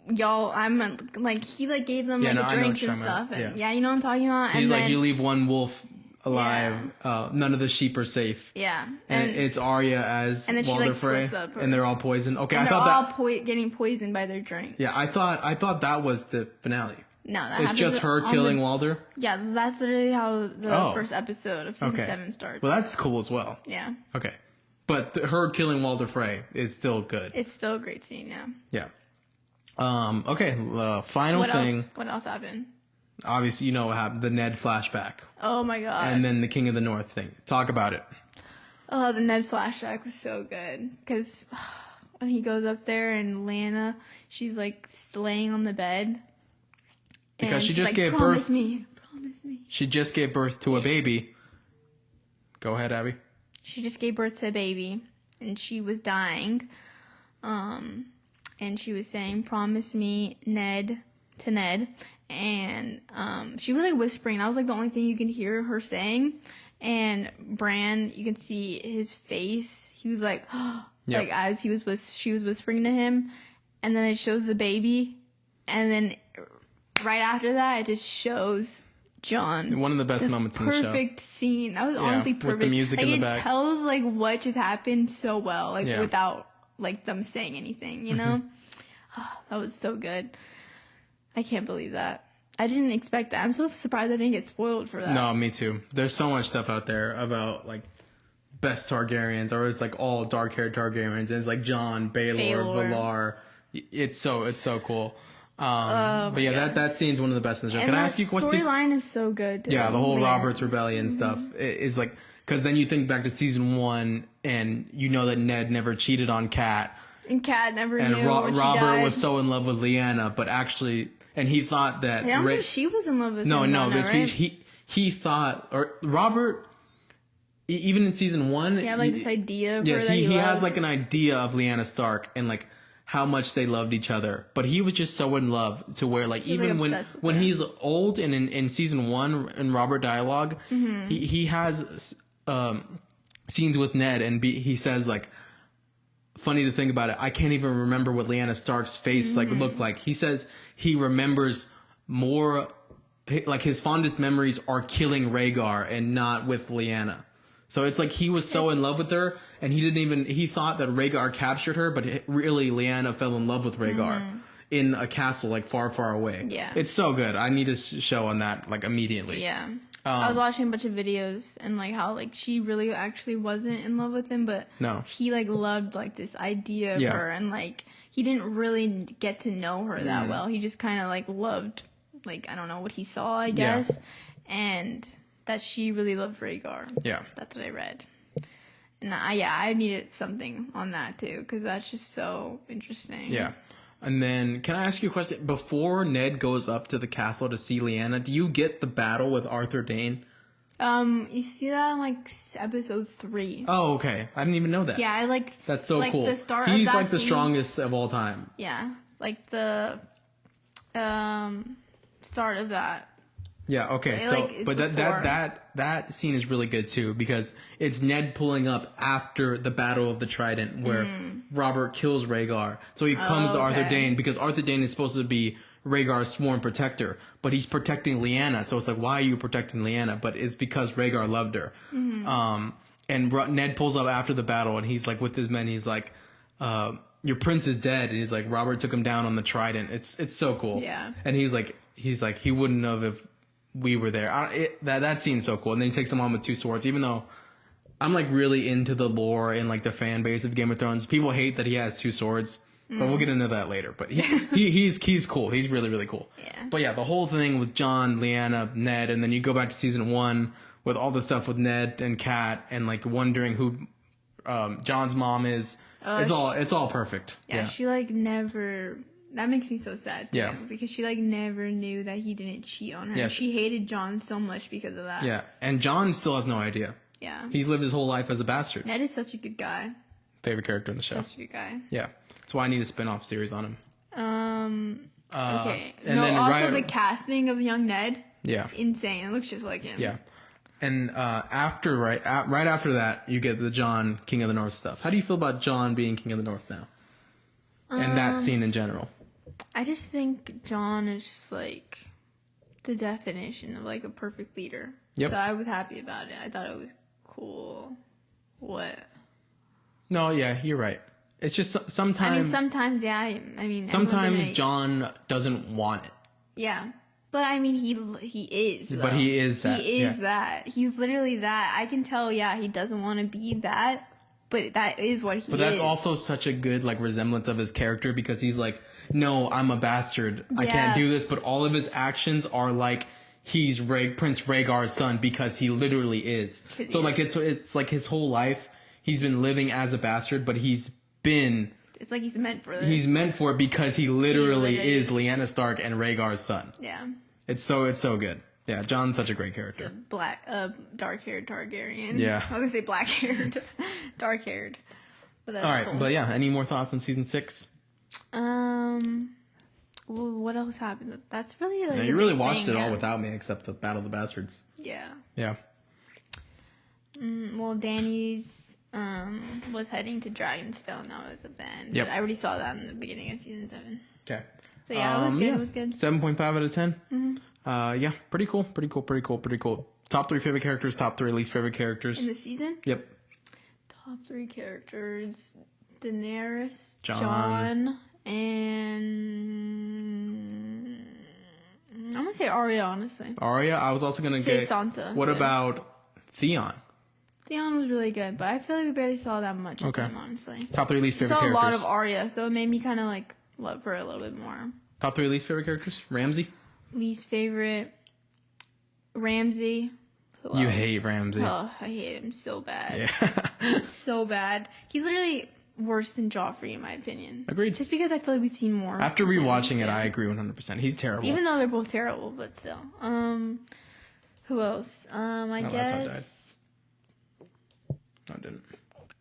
B: y'all, I'm, like, he, like, gave them, like, drinks and stuff. And, you know what I'm talking about?
A: He's like, you leave one wolf alive, none of the sheep are safe.
B: Yeah.
A: And it's Arya as Walder Frey, and they're all poisoned. Okay,
B: and I thought they're all getting poisoned by their drink.
A: Yeah, I thought that was the finale.
B: No,
A: it's just her killing Walder.
B: Yeah, that's literally how the first episode of season 7 starts.
A: Well, that's cool as well.
B: Yeah.
A: Okay, but her killing Walder Frey is still good.
B: It's still a great scene. Yeah.
A: Yeah. Okay. Final thing.
B: What else happened?
A: Obviously, you know what happened. The Ned flashback.
B: Oh my god.
A: And then the King of the North thing. Talk about it.
B: Oh, the Ned flashback was so good. Because when he goes up there and Lyanna, she's like laying on the bed.
A: Because she just gave birth. Promise me. She just gave birth to a baby. Go ahead, Abby.
B: She just gave birth to a baby. And she was dying. And she was saying, promise me, Ned, to Ned. And she was like whispering. That was like the only thing you can hear her saying. And Bran, you can see his face. He was like, like as she was whispering to him. And then it shows the baby. And then right after that, it just shows Jon.
A: One of the best moments in the show.
B: Perfect scene. That was honestly perfect.
A: With the music in the back.
B: It tells like what just happened so well, like without like them saying anything. You know, that was so good. I can't believe that. I didn't expect that. I'm so surprised I didn't get spoiled for that.
A: No, me too. There's so much stuff out there about like best Targaryens, or it's like all dark-haired Targaryens. It's like Jon, Baelor, Valar. It's so cool. But yeah, that scene's one of the best in the show. Can I ask you what
B: storyline is so good?
A: Yeah, the whole Robert's Rebellion stuff is like, because then you think back to season 1 and you know that Ned never cheated on Kat.
B: And Kat never knew when
A: Robert
B: she died.
A: was so in love with Lyanna, but actually, and he thought that.
B: I don't think she was in love with him. No, right?
A: he thought, or Robert, even in season 1,
B: he had like this idea of her that he
A: has like an idea of Lyanna Stark and like how much they loved each other, but he was just so in love to where like even when he's old and in season 1 in Robert dialogue, he has scenes with Ned and he says like. Funny to think about it, I can't even remember what Lyanna Stark's face like looked like. He says he remembers more, like his fondest memories are killing Rhaegar and not with Lyanna. So it's like he was so in love with her, and he thought that Rhaegar captured her, but really Lyanna fell in love with Rhaegar in a castle like far, far away.
B: Yeah,
A: it's so good. I need a show on that like immediately.
B: Yeah. I was watching a bunch of videos and like how like she really actually wasn't in love with him, but he like loved like this idea of her, and like he didn't really get to know her that well. He just kind of like loved like, I don't know what he saw, I guess, and that she really loved Rhaegar. Yeah, that's what I read. And I needed something on that too, because that's just so interesting.
A: Yeah. And then, can I ask you a question? Before Ned goes up to the castle to see Lyanna, do you get the battle with Arthur Dayne?
B: You see that in like episode 3.
A: Oh, okay. I didn't even know that.
B: Yeah, I like.
A: That's so
B: like
A: cool.
B: The start
A: He's
B: of that
A: like the strongest of all time.
B: Yeah, like the start of that.
A: Yeah. Okay. So, but that scene is really good too, because it's Ned pulling up after the Battle of the Trident, where Robert kills Rhaegar. So he comes to Arthur Dayne, because Arthur Dayne is supposed to be Rhaegar's sworn protector, but he's protecting Lyanna. So it's like, why are you protecting Lyanna? But it's because Rhaegar loved her. And Ned pulls up after the battle, and he's like with his men. He's like, "Your prince is dead." And he's like, "Robert took him down on the Trident." It's so cool.
B: Yeah.
A: And he's like, he wouldn't have if we were there. That scene's so cool. And then he takes him on with 2 swords. Even though I'm like really into the lore and like the fan base of Game of Thrones, people hate that he has 2 swords. But we'll get into that later. But he's cool. He's really, really cool.
B: Yeah.
A: But yeah, the whole thing with Jon, Lyanna, Ned, and then you go back to season 1 with all the stuff with Ned and Kat, and like wondering who John's mom is. It's all perfect.
B: Yeah, she like never. That makes me so sad too.
A: Yeah.
B: Because she like never knew that he didn't cheat on her. Yeah. She hated John so much because of that.
A: Yeah, and John still has no idea.
B: Yeah.
A: He's lived his whole life as a bastard.
B: Ned is such a good guy.
A: Favorite character in the show.
B: Such a good guy.
A: Yeah, that's why I need a spin-off series on him.
B: Okay.
A: And then
B: also the casting of young Ned.
A: Yeah.
B: Insane. It looks just like him.
A: Yeah. And right after that, you get the John King of the North stuff. How do you feel about John being King of the North now? And that scene in general.
B: I just think John is just like the definition of like a perfect leader.
A: Yep.
B: So I was happy about it. I thought it was cool. What?
A: No, yeah, you're right. It's just sometimes.
B: I mean, sometimes, yeah. I mean,
A: sometimes John doesn't want it.
B: Yeah. But I mean, he is. Though.
A: But he is that.
B: He is that. He's literally that. I can tell. Yeah, he doesn't want to be that, but that is what he is.
A: But that's also such a good like resemblance of his character because he's like, no, I'm a bastard. Yeah. I can't do this. But all of his actions are like he's Prince Rhaegar's son because he literally is. So like it's like his whole life he's been living as a bastard, but he's been.
B: It's like he's meant for this.
A: He's meant for it because he literally is Lyanna Stark and Rhaegar's son.
B: Yeah.
A: It's so good. Yeah, John's such a great character.
B: Dark-haired Targaryen.
A: Yeah.
B: I was gonna say black-haired, dark-haired. But that's
A: all right,
B: cool.
A: But yeah, any more thoughts on season 6?
B: Well, what else happened? That's really like.
A: Yeah, you really watched it all without me, except the Battle of the Bastards.
B: Yeah.
A: Yeah.
B: Well, Dany's was heading to Dragonstone. That was at the end.
A: Yep.
B: But I already saw that in the beginning of season 7.
A: Okay.
B: So yeah, it was good. It was good.
A: 7.5 out of 10.
B: Mm-hmm.
A: Yeah, pretty cool. Top 3 favorite characters. Top 3 least favorite characters
B: in the season.
A: Yep.
B: Top 3 characters: Daenerys,
A: Jon,
B: and I'm gonna say Arya. Honestly,
A: Arya. I was also gonna
B: say Sansa.
A: What about Theon?
B: Theon was really good, but I feel like we barely saw that much of him, honestly.
A: Top 3 least favorite characters.
B: We saw a lot of Arya, so it made me kind of like love her a little bit more.
A: Top 3 least favorite characters? Ramsay?
B: Least favorite, Ramsay.
A: You hate Ramsay.
B: Oh, I hate him so bad.
A: Yeah.
B: So bad. He's literally worse than Joffrey, in my opinion.
A: Agreed.
B: Just because I feel like we've seen more.
A: After rewatching it, I agree 100%. He's terrible.
B: Even though they're both terrible, but still. Who else? I guess.
A: Died. No, I didn't.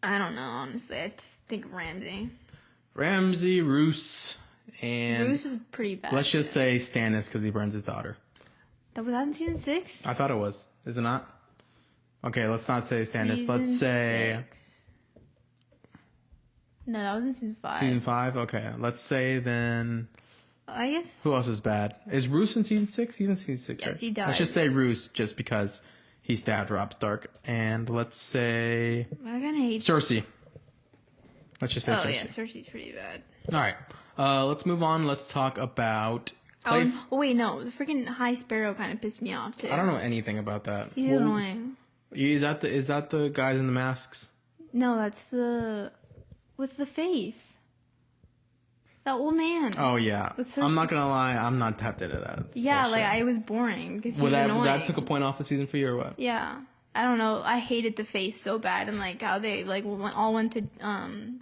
B: I don't know, honestly. I just think
A: Ramsay, Roose, and...
B: Roose is pretty bad.
A: Let's just say Stannis because he burns his daughter.
B: That was that in season 6?
A: I thought it was. Is it not? Okay, let's not say Stannis. Let's say...
B: 6. No, that was in season 5.
A: Season 5? Okay, let's say then...
B: I guess...
A: Who else is bad? Is Roose in season 6? He's in season 6,
B: yes,
A: right?
B: he dies.
A: Let's just say Roose just because he stabbed Robb Stark. And let's say...
B: I kind of hate...
A: Cersei. Let's just say Cersei.
B: Oh, yeah, Cersei's pretty bad.
A: All right. Let's move on. Let's talk about...
B: Oh, wait, no. The freaking High Sparrow kind of pissed me off, too.
A: I don't know anything about that.
B: He's annoying.
A: Is that the guys in the masks?
B: No, that's the... With the faith. That old man.
A: Oh, yeah. I'm not going to lie. I'm not tapped into that.
B: Yeah, like, I was boring because he was annoying.
A: That took a point off the season for you or what?
B: Yeah. I don't know. I hated the faith so bad, and, like, how they, like, all went to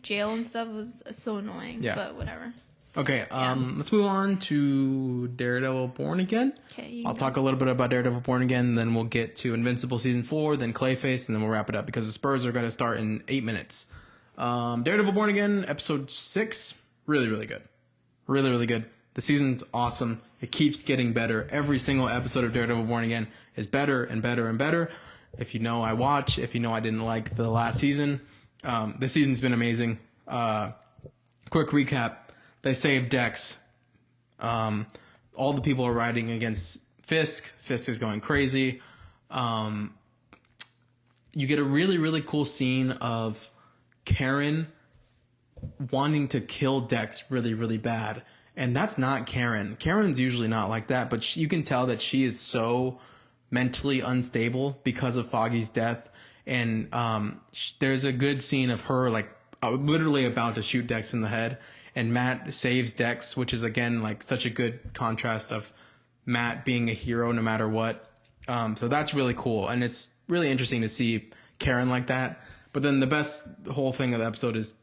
B: jail and stuff was so annoying. Yeah. But whatever.
A: Okay, let's move on to Daredevil Born Again.
B: Okay,
A: I'll talk a little bit about Daredevil Born Again, then we'll get to Invincible Season 4, then Clayface, and then we'll wrap it up because the Spurs are going to start in 8 minutes. Daredevil Born Again, Episode 6, really, really good. Really, really good. The season's awesome. It keeps getting better. Every single episode of Daredevil Born Again is better and better and better. If you know I watch, if you know I didn't like the last season, this season's been amazing. Quick recap. They saved Dex. All the people are riding against Fisk. Fisk is going crazy. You get a really, really cool scene of Karen wanting to kill Dex really, really bad. And that's not Karen. Karen's usually not like that, but you can tell that she is so mentally unstable because of Foggy's death. And there's a good scene of her like literally about to shoot Dex in the head. And Matt saves Dex, which is, again, like such a good contrast of Matt being a hero no matter what. So that's really cool. And it's really interesting to see Karen like that. But then the best whole thing of the episode is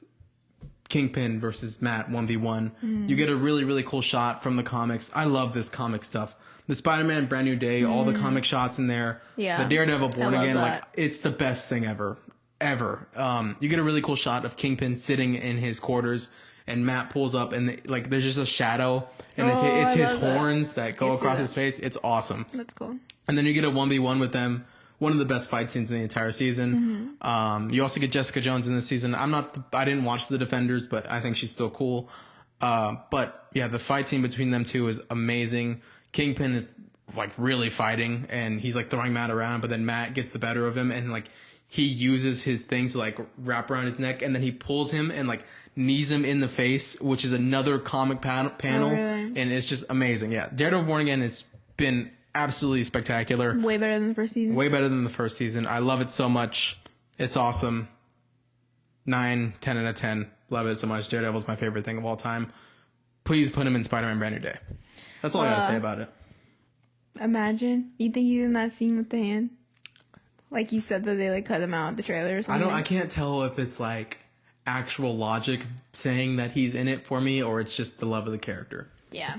A: Kingpin versus Matt 1v1. You get a really, really cool shot from the comics. I love this comic stuff. The Spider-Man Brand New Day, all the comic shots in there.
B: Yeah.
A: The Daredevil Born Again,
B: that.
A: like it's the best thing ever. You get a really cool shot of Kingpin sitting in his quarters, and Matt pulls up, and like there's just a shadow, and it's his horns that go across his face. It's awesome.
B: That's cool.
A: And then you get a 1v1 with them. One of the best fight scenes in the entire season. You also get Jessica Jones in this season. I didn't watch The Defenders, but I think she's still cool. But yeah, the fight scene between them two is amazing. Kingpin is like really fighting, and he's like throwing Matt around, but then Matt gets the better of him, and like he uses his things to like wrap around his neck, and then he pulls him and like knees him in the face, which is another comic panel,
B: Oh, really?
A: and it's just amazing. Yeah, Daredevil Born Again has been absolutely spectacular.
B: Way better than the first season.
A: Way better than the first season. I love it so much. It's awesome. 9, 10 out of 10. Love it so much. Daredevil's my favorite thing of all time. Please put him in Spider-Man Brand New Day. That's all I gotta say about it.
B: Imagine. You think he's in that scene with the hand? Like you said that they like cut him out of the trailer or something?
A: I can't tell if it's like actual logic saying that he's in it for me, or it's just the love of the character.
B: Yeah.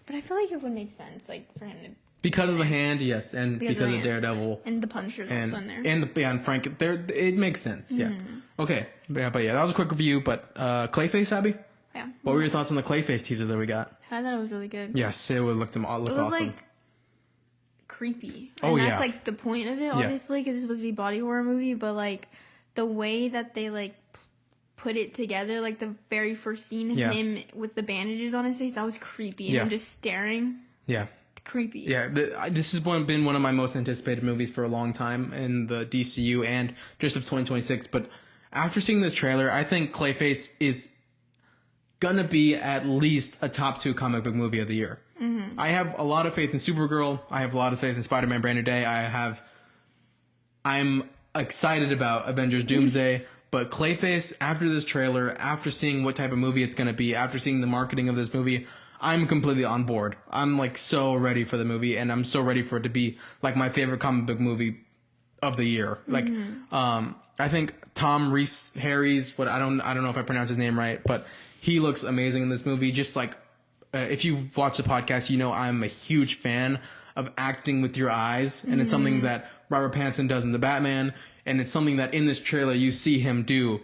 B: But I feel like it would make sense, like, for him to...
A: Because of the hand, yes, and because of Daredevil.
B: And the Punisher's also in there.
A: And Frank, it makes sense, yeah. Okay, but yeah, that was a quick review, but Clayface, Abby?
B: Yeah.
A: What were your thoughts on the Clayface teaser that we got?
B: I thought it was really good.
A: Yes, it looked
B: It was,
A: awesome.
B: like, creepy.
A: Oh,
B: and
A: yeah.
B: that's, like, the point of it, obviously, because it's supposed to be a body horror movie, but, like, the way that they, like, put it together, like, the very first scene of him with the bandages on his face, that was creepy. And him just staring.
A: Yeah.
B: Creepy.
A: Yeah, this has been one of my most anticipated movies for a long time in the DCU and just of 2026. But after seeing this trailer, I think Clayface is gonna be at least a top 2 comic book movie of the year. I have a lot of faith in Supergirl. I have a lot of faith in Spider-Man Brand New Day. I'm excited about Avengers Doomsday. But Clayface, after this trailer, after seeing what type of movie it's gonna be, after seeing the marketing of this movie, I'm completely on board. I'm like so ready for the movie, and I'm so ready for it to be like my favorite comic book movie of the year. Like, I think Tom Reese Harry's I don't know if I pronounced his name right, but he looks amazing in this movie. Just like if you've watched the podcast, you know I'm a huge fan of acting with your eyes, and it's something that Robert Pattinson does in The Batman, and it's something that in this trailer you see him do.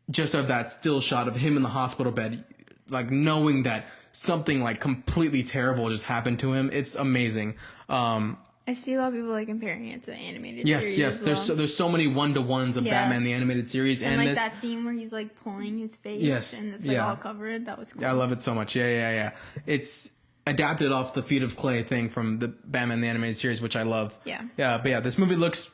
A: Just of that still shot of him in the hospital bed, like knowing that something like completely terrible just happened to him. It's amazing.
B: I see a lot of people like comparing it to the animated series.
A: Yes. There's so many 1-to-1s of Batman the animated series,
B: and like that scene where he's like pulling his face and it's like all covered. That was cool.
A: Yeah, I love it so much. Yeah. It's adapted off the Feet of Clay thing from the Batman the animated series, which I love.
B: Yeah.
A: But yeah, this movie looks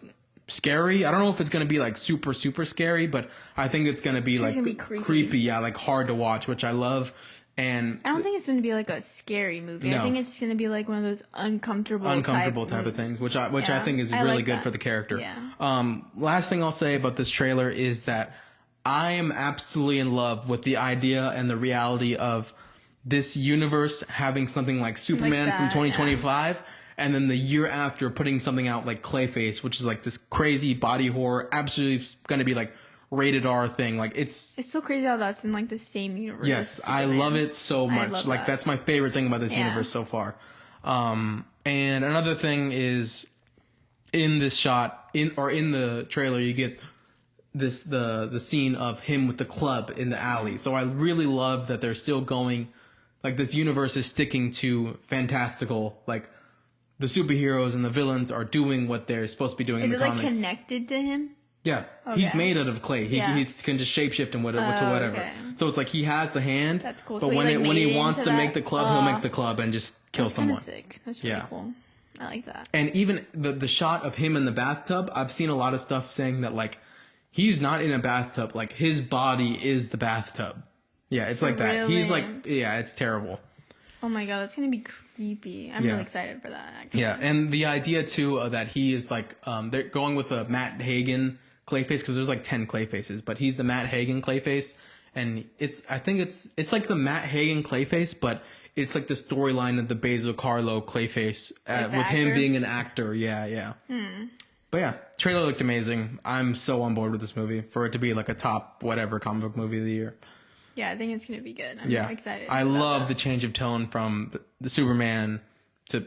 A: scary. I don't know if it's gonna be like super scary, but I think it's gonna be creepy. Yeah, like hard to watch, which I love. And
B: I don't think it's going to be like a scary movie.
A: No.
B: I think it's going to be like one of those uncomfortable type
A: of things, which I think is really good for the character.
B: Yeah.
A: Last thing I'll say about this trailer is that I am absolutely in love with the idea and the reality of this universe having something like Superman from 2025, and then the year after putting something out like Clayface, which is like this crazy body horror, absolutely going to be like rated R thing. Like it's
B: so crazy how that's in like the same universe.
A: Yes, I love it so much. Like that's my favorite thing about this universe so far. And another thing is in this shot in the trailer you get the scene of him with the club in the alley. So I really love that they're still going, like this universe is sticking to fantastical, like the superheroes and the villains are doing what they're supposed to be doing in the comics.
B: Is it like connected to him?
A: Yeah, okay. He's made out of clay. He can just shapeshift and whatever to whatever. Okay. So it's like he has the hand.
B: That's cool.
A: But
B: so
A: when he wants to make the club, he'll make the club and just kill someone.
B: That's kind of sick. That's really cool. I like that.
A: And even the shot of him in the bathtub, I've seen a lot of stuff saying that like he's not in a bathtub. Like his body is the bathtub. Yeah, it's like that. He's like, it's terrible.
B: Oh my god, that's gonna be creepy. I'm really excited for that. Actually.
A: Yeah, and the idea too that he is like they're going with a Matt Hagen Clayface, because there's like 10 Clayfaces, but he's the Matt Hagen Clayface, and I think it's like the Matt Hagen Clayface, but it's like the storyline of the Basil Carlo Clayface with him being an actor. Yeah. But yeah, trailer looked amazing. I'm so on board with this movie for it to be like a top whatever comic book movie of the year.
B: Yeah, I think it's going to be good. I'm excited.
A: I love the change of tone from the Superman to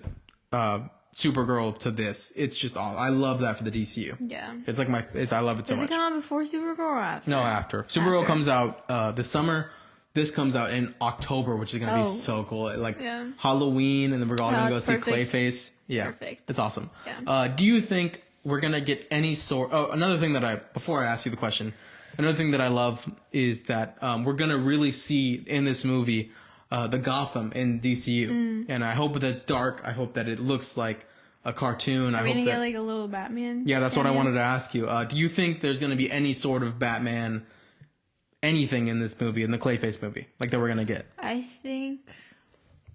A: Supergirl to this. It's just all. I love that for the DCU.
B: Yeah.
A: It's like I love it so much.
B: Does it come out before Supergirl or after?
A: No, after. Supergirl comes out this summer. This comes out in October, which is going to be so cool. Like Halloween, and then we're all going to go see Clayface. Yeah. Perfect. It's awesome. Yeah. Do you think we're going to get any sort... Oh, another thing before I ask you the question, another thing that I love is that we're going to really see in this movie the Gotham in DCU. And I hope that it's dark. I hope that it looks like a cartoon.
B: Are we going to get like a little Batman?
A: Yeah, that's what I wanted to ask you. Do you think there's going to be any sort of Batman... anything in this movie, in the Clayface movie, like that we're gonna get?
B: I think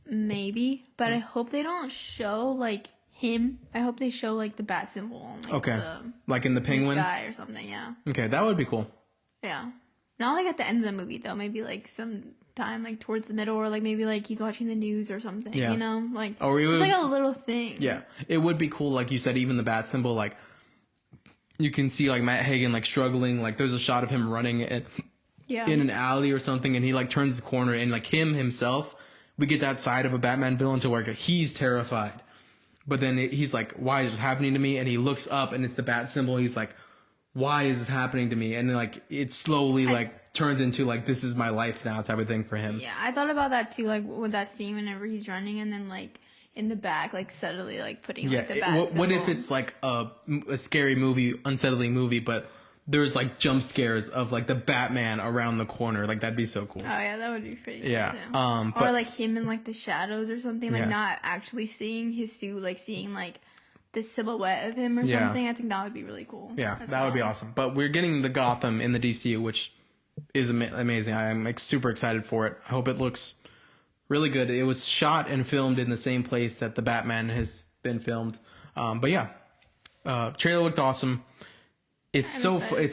B: maybe, but I hope they don't show like him. I hope they show like the bat symbol on
A: like in the Penguin
B: sky or something. Yeah.
A: Okay, that would be cool.
B: Yeah, not like at the end of the movie though. Maybe like some time like towards the middle, or like maybe like he's watching the news or something. Yeah. You know, like just like a little thing.
A: Yeah, it would be cool. Like you said, even the bat symbol, like you can see like Matt Hagen like struggling. Like there's a shot of him running in an alley or something, and he like turns the corner, and like himself, we get that side of a Batman villain to where he's terrified, but then he's like, why is this happening to me? And he looks up, and it's the bat symbol. He's like, why is this happening to me? And then like it slowly like turns into like, this is my life now type of thing for him.
B: Yeah, I thought about that too, like with that scene whenever he's running, and then like in the back, like subtly like putting like the bat symbol.
A: What if it's like a scary movie, unsettling movie, but there's like jump scares of like the Batman around the corner? Like that'd be so cool.
B: Oh yeah, that would be pretty cool
A: too.
B: Or like him in like the shadows or something, like not actually seeing his suit, like seeing like the silhouette of him or something. I think that would be really cool.
A: Yeah, that would be awesome. But we're getting the Gotham in the DCU, which is amazing. I'm like super excited for it. I hope it looks really good. It was shot and filmed in the same place that the Batman has been filmed. But yeah, trailer looked awesome. It's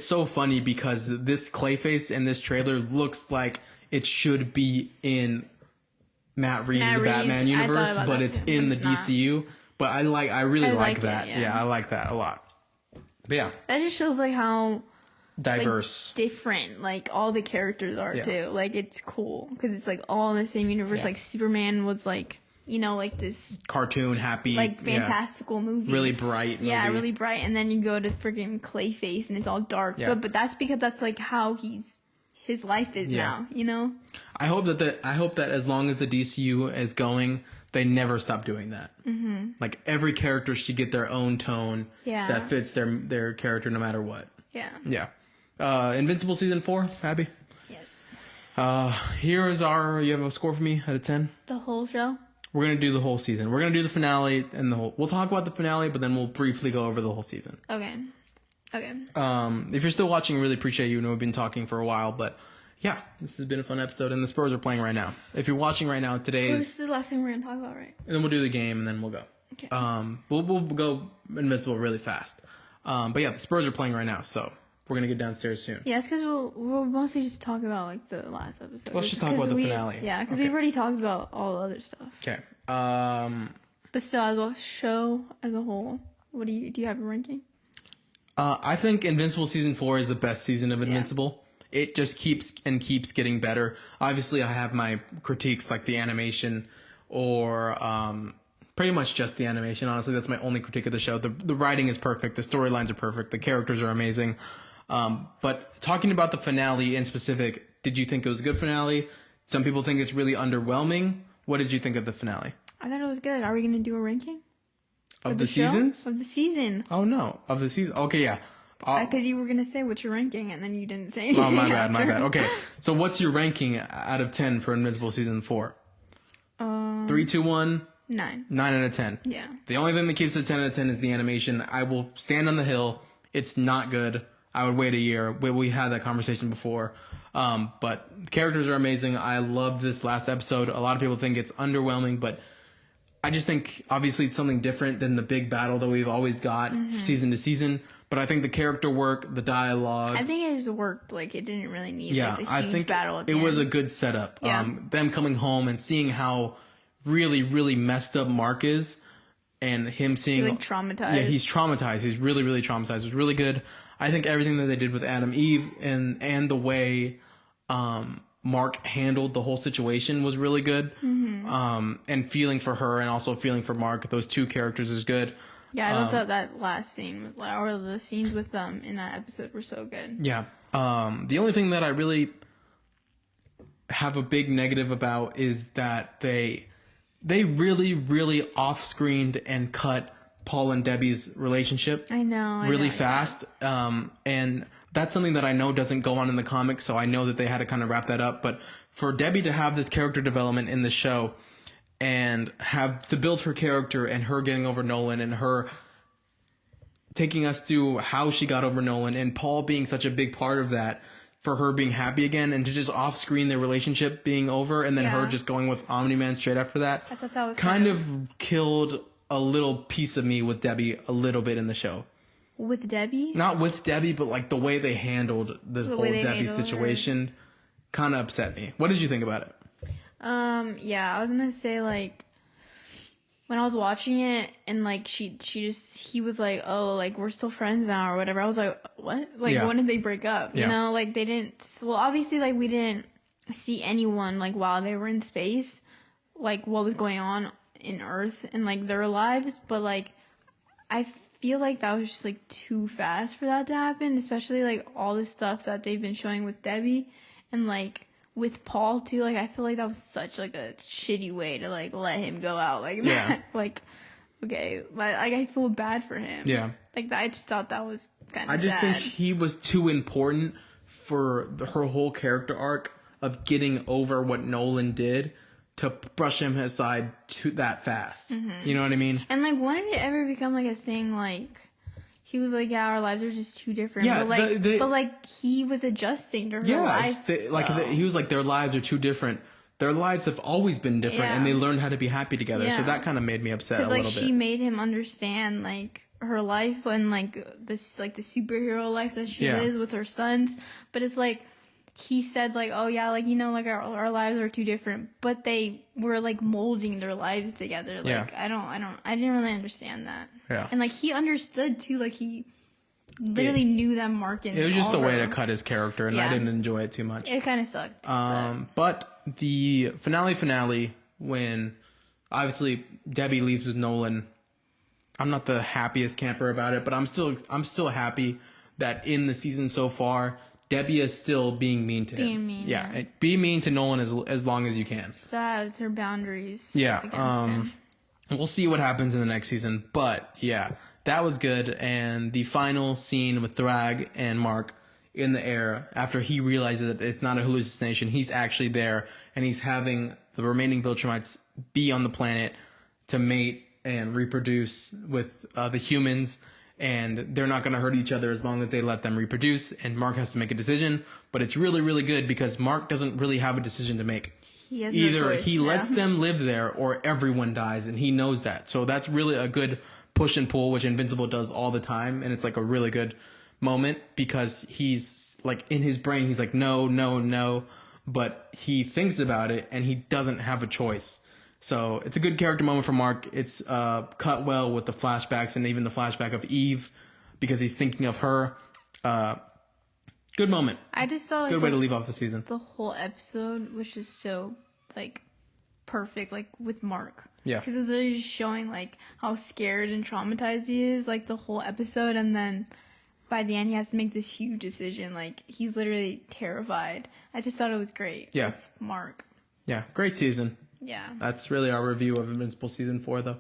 A: so funny because this Clayface in this trailer looks like it should be in Matt Reeves' Batman universe, but it's in the DCU. But I really like that. Yeah, I like that a lot. But yeah,
B: that just shows like how
A: diverse,
B: like, different like all the characters are too. Like it's cool because it's like all in the same universe. Like Superman was like, you know, like this
A: cartoon happy,
B: like fantastical movie,
A: really bright movie.
B: Yeah, really bright. And then you go to freaking Clayface and it's all dark. But that's because that's like how his life is now, you know.
A: I hope that as long as the DCU is going, they never stop doing that. Like every character should get their own tone that fits their character no matter what. Yeah. Invincible season 4, Abby?
B: Yes.
A: Here's you have a score for me out of 10?
B: The whole show?
A: We're going to do the whole season. We're going to do the finale and we'll talk about the finale, but then we'll briefly go over the whole season.
B: Okay.
A: If you're still watching, really appreciate you. I know we've been talking for a while, but yeah, this has been a fun episode, and the Spurs are playing right now. If you're watching right now,
B: this is the last thing we're going to talk about, right?
A: And then we'll do the game, and then we'll go.
B: Okay.
A: We'll go Invincible really fast. But yeah, the Spurs are playing right now, so we're going to get downstairs soon.
B: Yeah, it's because we'll mostly just talk about like the last episode.
A: Let's just talk about the finale.
B: Yeah, because we've already talked about all the other stuff.
A: Okay.
B: But still, as a show as a whole, what do you have a ranking?
A: I think Invincible season 4 is the best season of Invincible. It just keeps getting better. Obviously, I have my critiques like the animation or pretty much just the animation. Honestly, that's my only critique of the show. The writing is perfect. The storylines are perfect. The characters are amazing. But talking about the finale in specific, did you think it was a good finale? Some people think it's really underwhelming. What did you think of the finale?
B: I thought it was good. Are we going to do a ranking?
A: Of the seasons?
B: Of the season.
A: Oh, no. Of the season. Okay, yeah.
B: Because you were going to say what's your ranking, and then you didn't say anything.
A: Oh, my bad. Okay, so what's your ranking out of 10 for Invincible season 4? 3, 2, 1?
B: 9.
A: 9 out of 10.
B: Yeah.
A: The only thing that keeps it 10 out of 10 is the animation. I will stand on the hill. It's not good. I would wait a year. We had that conversation before. But the characters are amazing. I love this last episode. A lot of people think it's underwhelming, but I just think obviously it's something different than the big battle that we've always got season to season. But I think the character work, the dialogue.
B: I think it just worked. Like it didn't really need like the huge battle at the
A: end. It was
B: a
A: good setup.
B: Yeah.
A: Them coming home and seeing how really, really messed up Mark is. and him seeing
B: he's like traumatized.
A: Yeah, he's traumatized. He's really, really traumatized. It was really good. I think everything that they did with Adam Eve and the way Mark handled the whole situation was really good. Mm-hmm. And feeling for her and also feeling for Mark, those two characters is good.
B: Yeah, I thought that last scene, or the scenes with them in that episode were so good.
A: Yeah. The only thing that I really have a big negative about is that they really, really off-screened and cut Paul and Debbie's relationship.
B: I know.
A: Really fast. And that's something that I know doesn't go on in the comics, so I know that they had to kind of wrap that up. But for Debbie to have this character development in the show and have to build her character and her getting over Nolan and her taking us through how she got over Nolan and Paul being such a big part of that, for her being happy again and to just off screen their relationship being over and then her just going with Omni-Man straight after that.
B: I thought that was
A: kind of killed a little piece of me with Debbie a little bit in the show.
B: With Debbie?
A: Not with Debbie, but like the way they handled the whole Debbie situation kind of upset me. What did you think about it?
B: Yeah, I was gonna say, like, when I was watching it and like he was like, oh, like we're still friends now or whatever. I was like, what? Like, when did they break up? You know, like they didn't. Well, obviously, like we didn't see anyone like while they were in space, like what was going on in Earth and like their lives. But like, I feel like that was just like too fast for that to happen, especially like all the stuff that they've been showing with Debbie and like with Paul too. Like I feel like that was such like a shitty way to like let him go out like that. Like, okay, like I feel bad for him. Yeah, like I just thought that was kind of
A: I just think he was too important for her whole character arc of getting over what Nolan did to brush him aside that fast. Mm-hmm. You know what I mean?
B: And like, when did it ever become like a thing? Like, he was like, yeah, our lives are just too different. Yeah, but like he was adjusting to her life.
A: He was like, their lives are too different. Their lives have always been different, and they learned how to be happy together. Yeah. So that kind of made me upset a little bit.
B: Because like she made him understand like her life and like this like the superhero life that she lives with her sons. But it's like, he said like, oh yeah, like, you know, like our lives are too different, but they were like molding their lives together. Like, I didn't really understand that. Yeah. And like he understood too, like he literally knew that Mark and
A: it was just a way to cut his character, and I didn't enjoy it too much.
B: It kind of sucked.
A: But the finale, when obviously Debbie leaves with Nolan, I'm not the happiest camper about it, but I'm still happy that in the season so far, Debbie is still being mean to him. Yeah. Be mean to Nolan as long as you can.
B: It's her boundaries.
A: Yeah. Against him. We'll see what happens in the next season. But, yeah, that was good. And the final scene with Thrag and Mark in the air, after he realizes that it's not a hallucination, he's actually there, and he's having the remaining Viltrumites be on the planet to mate and reproduce with the humans. And they're not going to hurt each other as long as they let them reproduce. And Mark has to make a decision. But it's really, really good because Mark doesn't really have a decision to make.
B: He has no choice.
A: He lets them live there or everyone dies. And he knows that. So that's really a good push and pull, which Invincible does all the time. And it's like a really good moment because he's like in his brain, he's like, no, no, no. But he thinks about it and he doesn't have a choice. So it's a good character moment for Mark. It's cut well with the flashbacks and even the flashback of Eve because he's thinking of her. Good moment.
B: I just saw like
A: good way to leave off the season.
B: The whole episode was just so like perfect, like with Mark. Yeah. Because it was really just showing like how scared and traumatized he is, like the whole episode, and then by the end he has to make this huge decision. Like he's literally terrified. I just thought it was great. Yeah. With Mark.
A: Yeah, great season.
B: Yeah.
A: That's really our review of Invincible Season 4, though.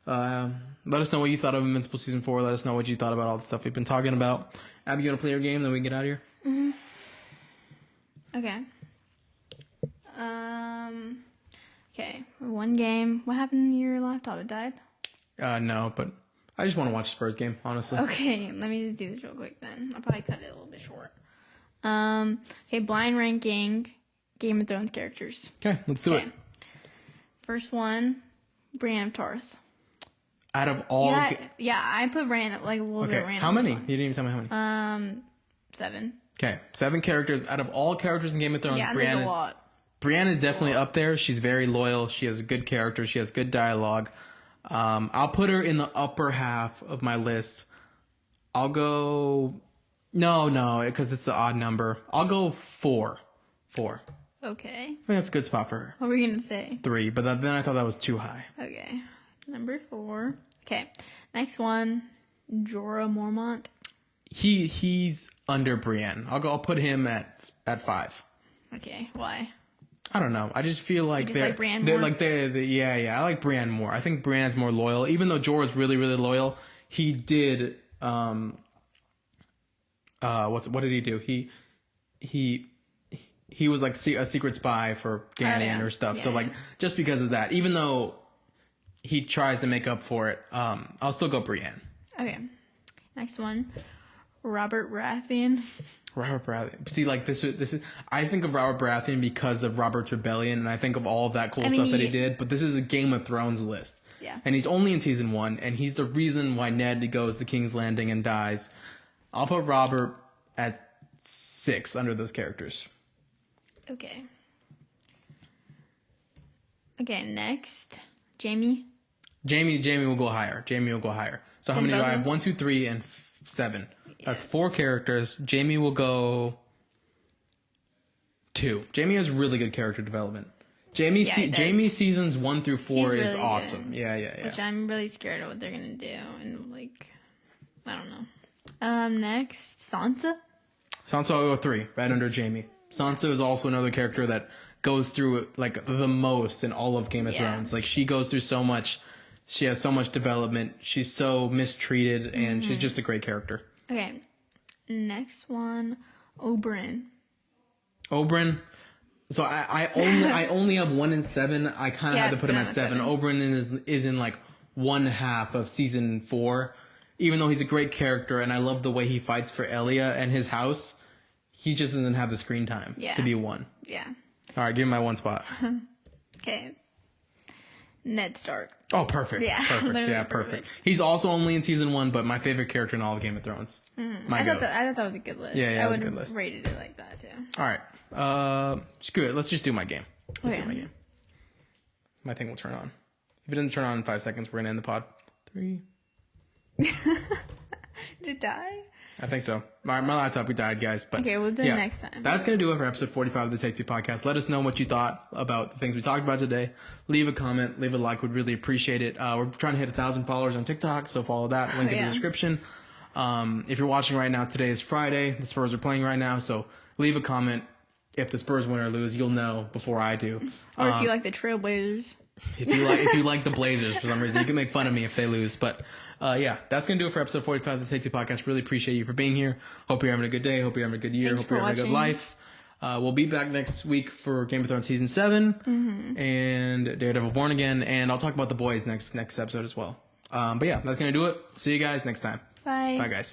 A: Let us know what you thought of Invincible Season 4. Let us know what you thought about all the stuff we've been talking about. Abby, you want to play your game, then we can get out of here?
B: Mm-hmm. Okay. Okay. One game. What happened to your laptop? It died?
A: No, but I just want to watch the Spurs game, honestly.
B: Okay, let me just do this real quick, then. I'll probably cut it a little bit short. Okay, blind ranking Game of Thrones characters.
A: Okay, let's do it.
B: First one, Brienne of Tarth.
A: Out of all...
B: Yeah, I put Brienne, like, a little bit random.
A: How many? You didn't even tell me how
B: many. 7.
A: Okay, 7 characters. Out of all characters in Game of Thrones,
B: Brienne is a lot.
A: Brienne is definitely up there. She's very loyal. She has a good character. She has good dialogue. I'll put her in the upper half of my list. I'll go... No, because it's an odd number. I'll go 4. 4.
B: Okay.
A: I think that's a good spot for her.
B: What were you going to say?
A: 3, but then I thought that was too high.
B: Okay. Number 4. Okay. Next one, Jorah Mormont.
A: He's under Brienne. I'll put him at 5.
B: Okay. Why?
A: I don't know. I just feel like
B: you just like Brienne more?
A: I like Brienne more. I think Brienne's more loyal. Even though Jorah's really, really loyal, he did what did he do? He was like a secret spy for Gannon or stuff. So like just because of that, even though he tries to make up for it, I'll still go Brienne.
B: Okay. Next one, Robert Baratheon.
A: Robert Baratheon. See, like this is. I think of Robert Baratheon because of Robert's Rebellion, and I think of all of that cool stuff that he did. But this is a Game of Thrones list.
B: Yeah.
A: And he's only in season 1, and he's the reason why Ned goes to King's Landing and dies. I'll put Robert at 6 under those characters.
B: Okay. Okay, next. Jamie
A: will go higher. So how many do I have? 1, 2, 3, and 7. Yes. That's 4 characters. Jamie will go 2. Jamie has really good character development. Jamie seasons 1 through 4 is really awesome. Good. Yeah.
B: Which I'm really scared of what they're gonna do, and like, I don't know. Next, Sansa.
A: Sansa will go 3, right under Jamie. Sansa is also another character that goes through it like the most in all of Game of Thrones. Like she goes through so much. She has so much development. She's so mistreated, and she's just a great character.
B: Okay, next one, Oberyn.
A: So I only have 1 and 7. I kind of have to put him at 7. Oberyn is in like 1/2 of season 4. Even though he's a great character, and I love the way he fights for Elia and his house, he just doesn't have the screen time to be 1.
B: Yeah.
A: All right, give him my 1 spot.
B: Okay. Ned Stark.
A: Oh, perfect. Yeah, perfect. Yeah, perfect. He's also only in season 1, but my favorite character in all of Game of Thrones.
B: I thought that was a good list.
A: Yeah,
B: I
A: was a good list.
B: Rated it like that too.
A: All right. Screw it. Let's just do my game. Let's do my game. My thing will turn on. If it doesn't turn on in 5 seconds, we're gonna end the pod. 3.
B: Did it die?
A: I think so. My laptop died, guys. But
B: okay, we'll do it next time.
A: That's going to do it for episode 45 of the Take Two Podcast. Let us know what you thought about the things we talked about today. Leave a comment, leave a like. We'd really appreciate it. We're trying to hit 1,000 followers on TikTok, so follow that. Link in the description. If you're watching right now, today is Friday. The Spurs are playing right now, so leave a comment. If the Spurs win or lose, you'll know before I do.
B: Or if you like the Trailblazers.
A: If you like the Blazers for some reason, you can make fun of me if they lose. But that's gonna do it for episode 45 of the Take Two Podcast. Really appreciate you for being here. Hope you're having a good day. Hope you're having a good year.
B: Thanks
A: hope you're having a good life. We'll be back next week for Game of Thrones season 7 and Daredevil Born Again, and I'll talk about The Boys next episode as well. But yeah, that's gonna do it. See you guys next time.
B: Bye.
A: Bye, guys.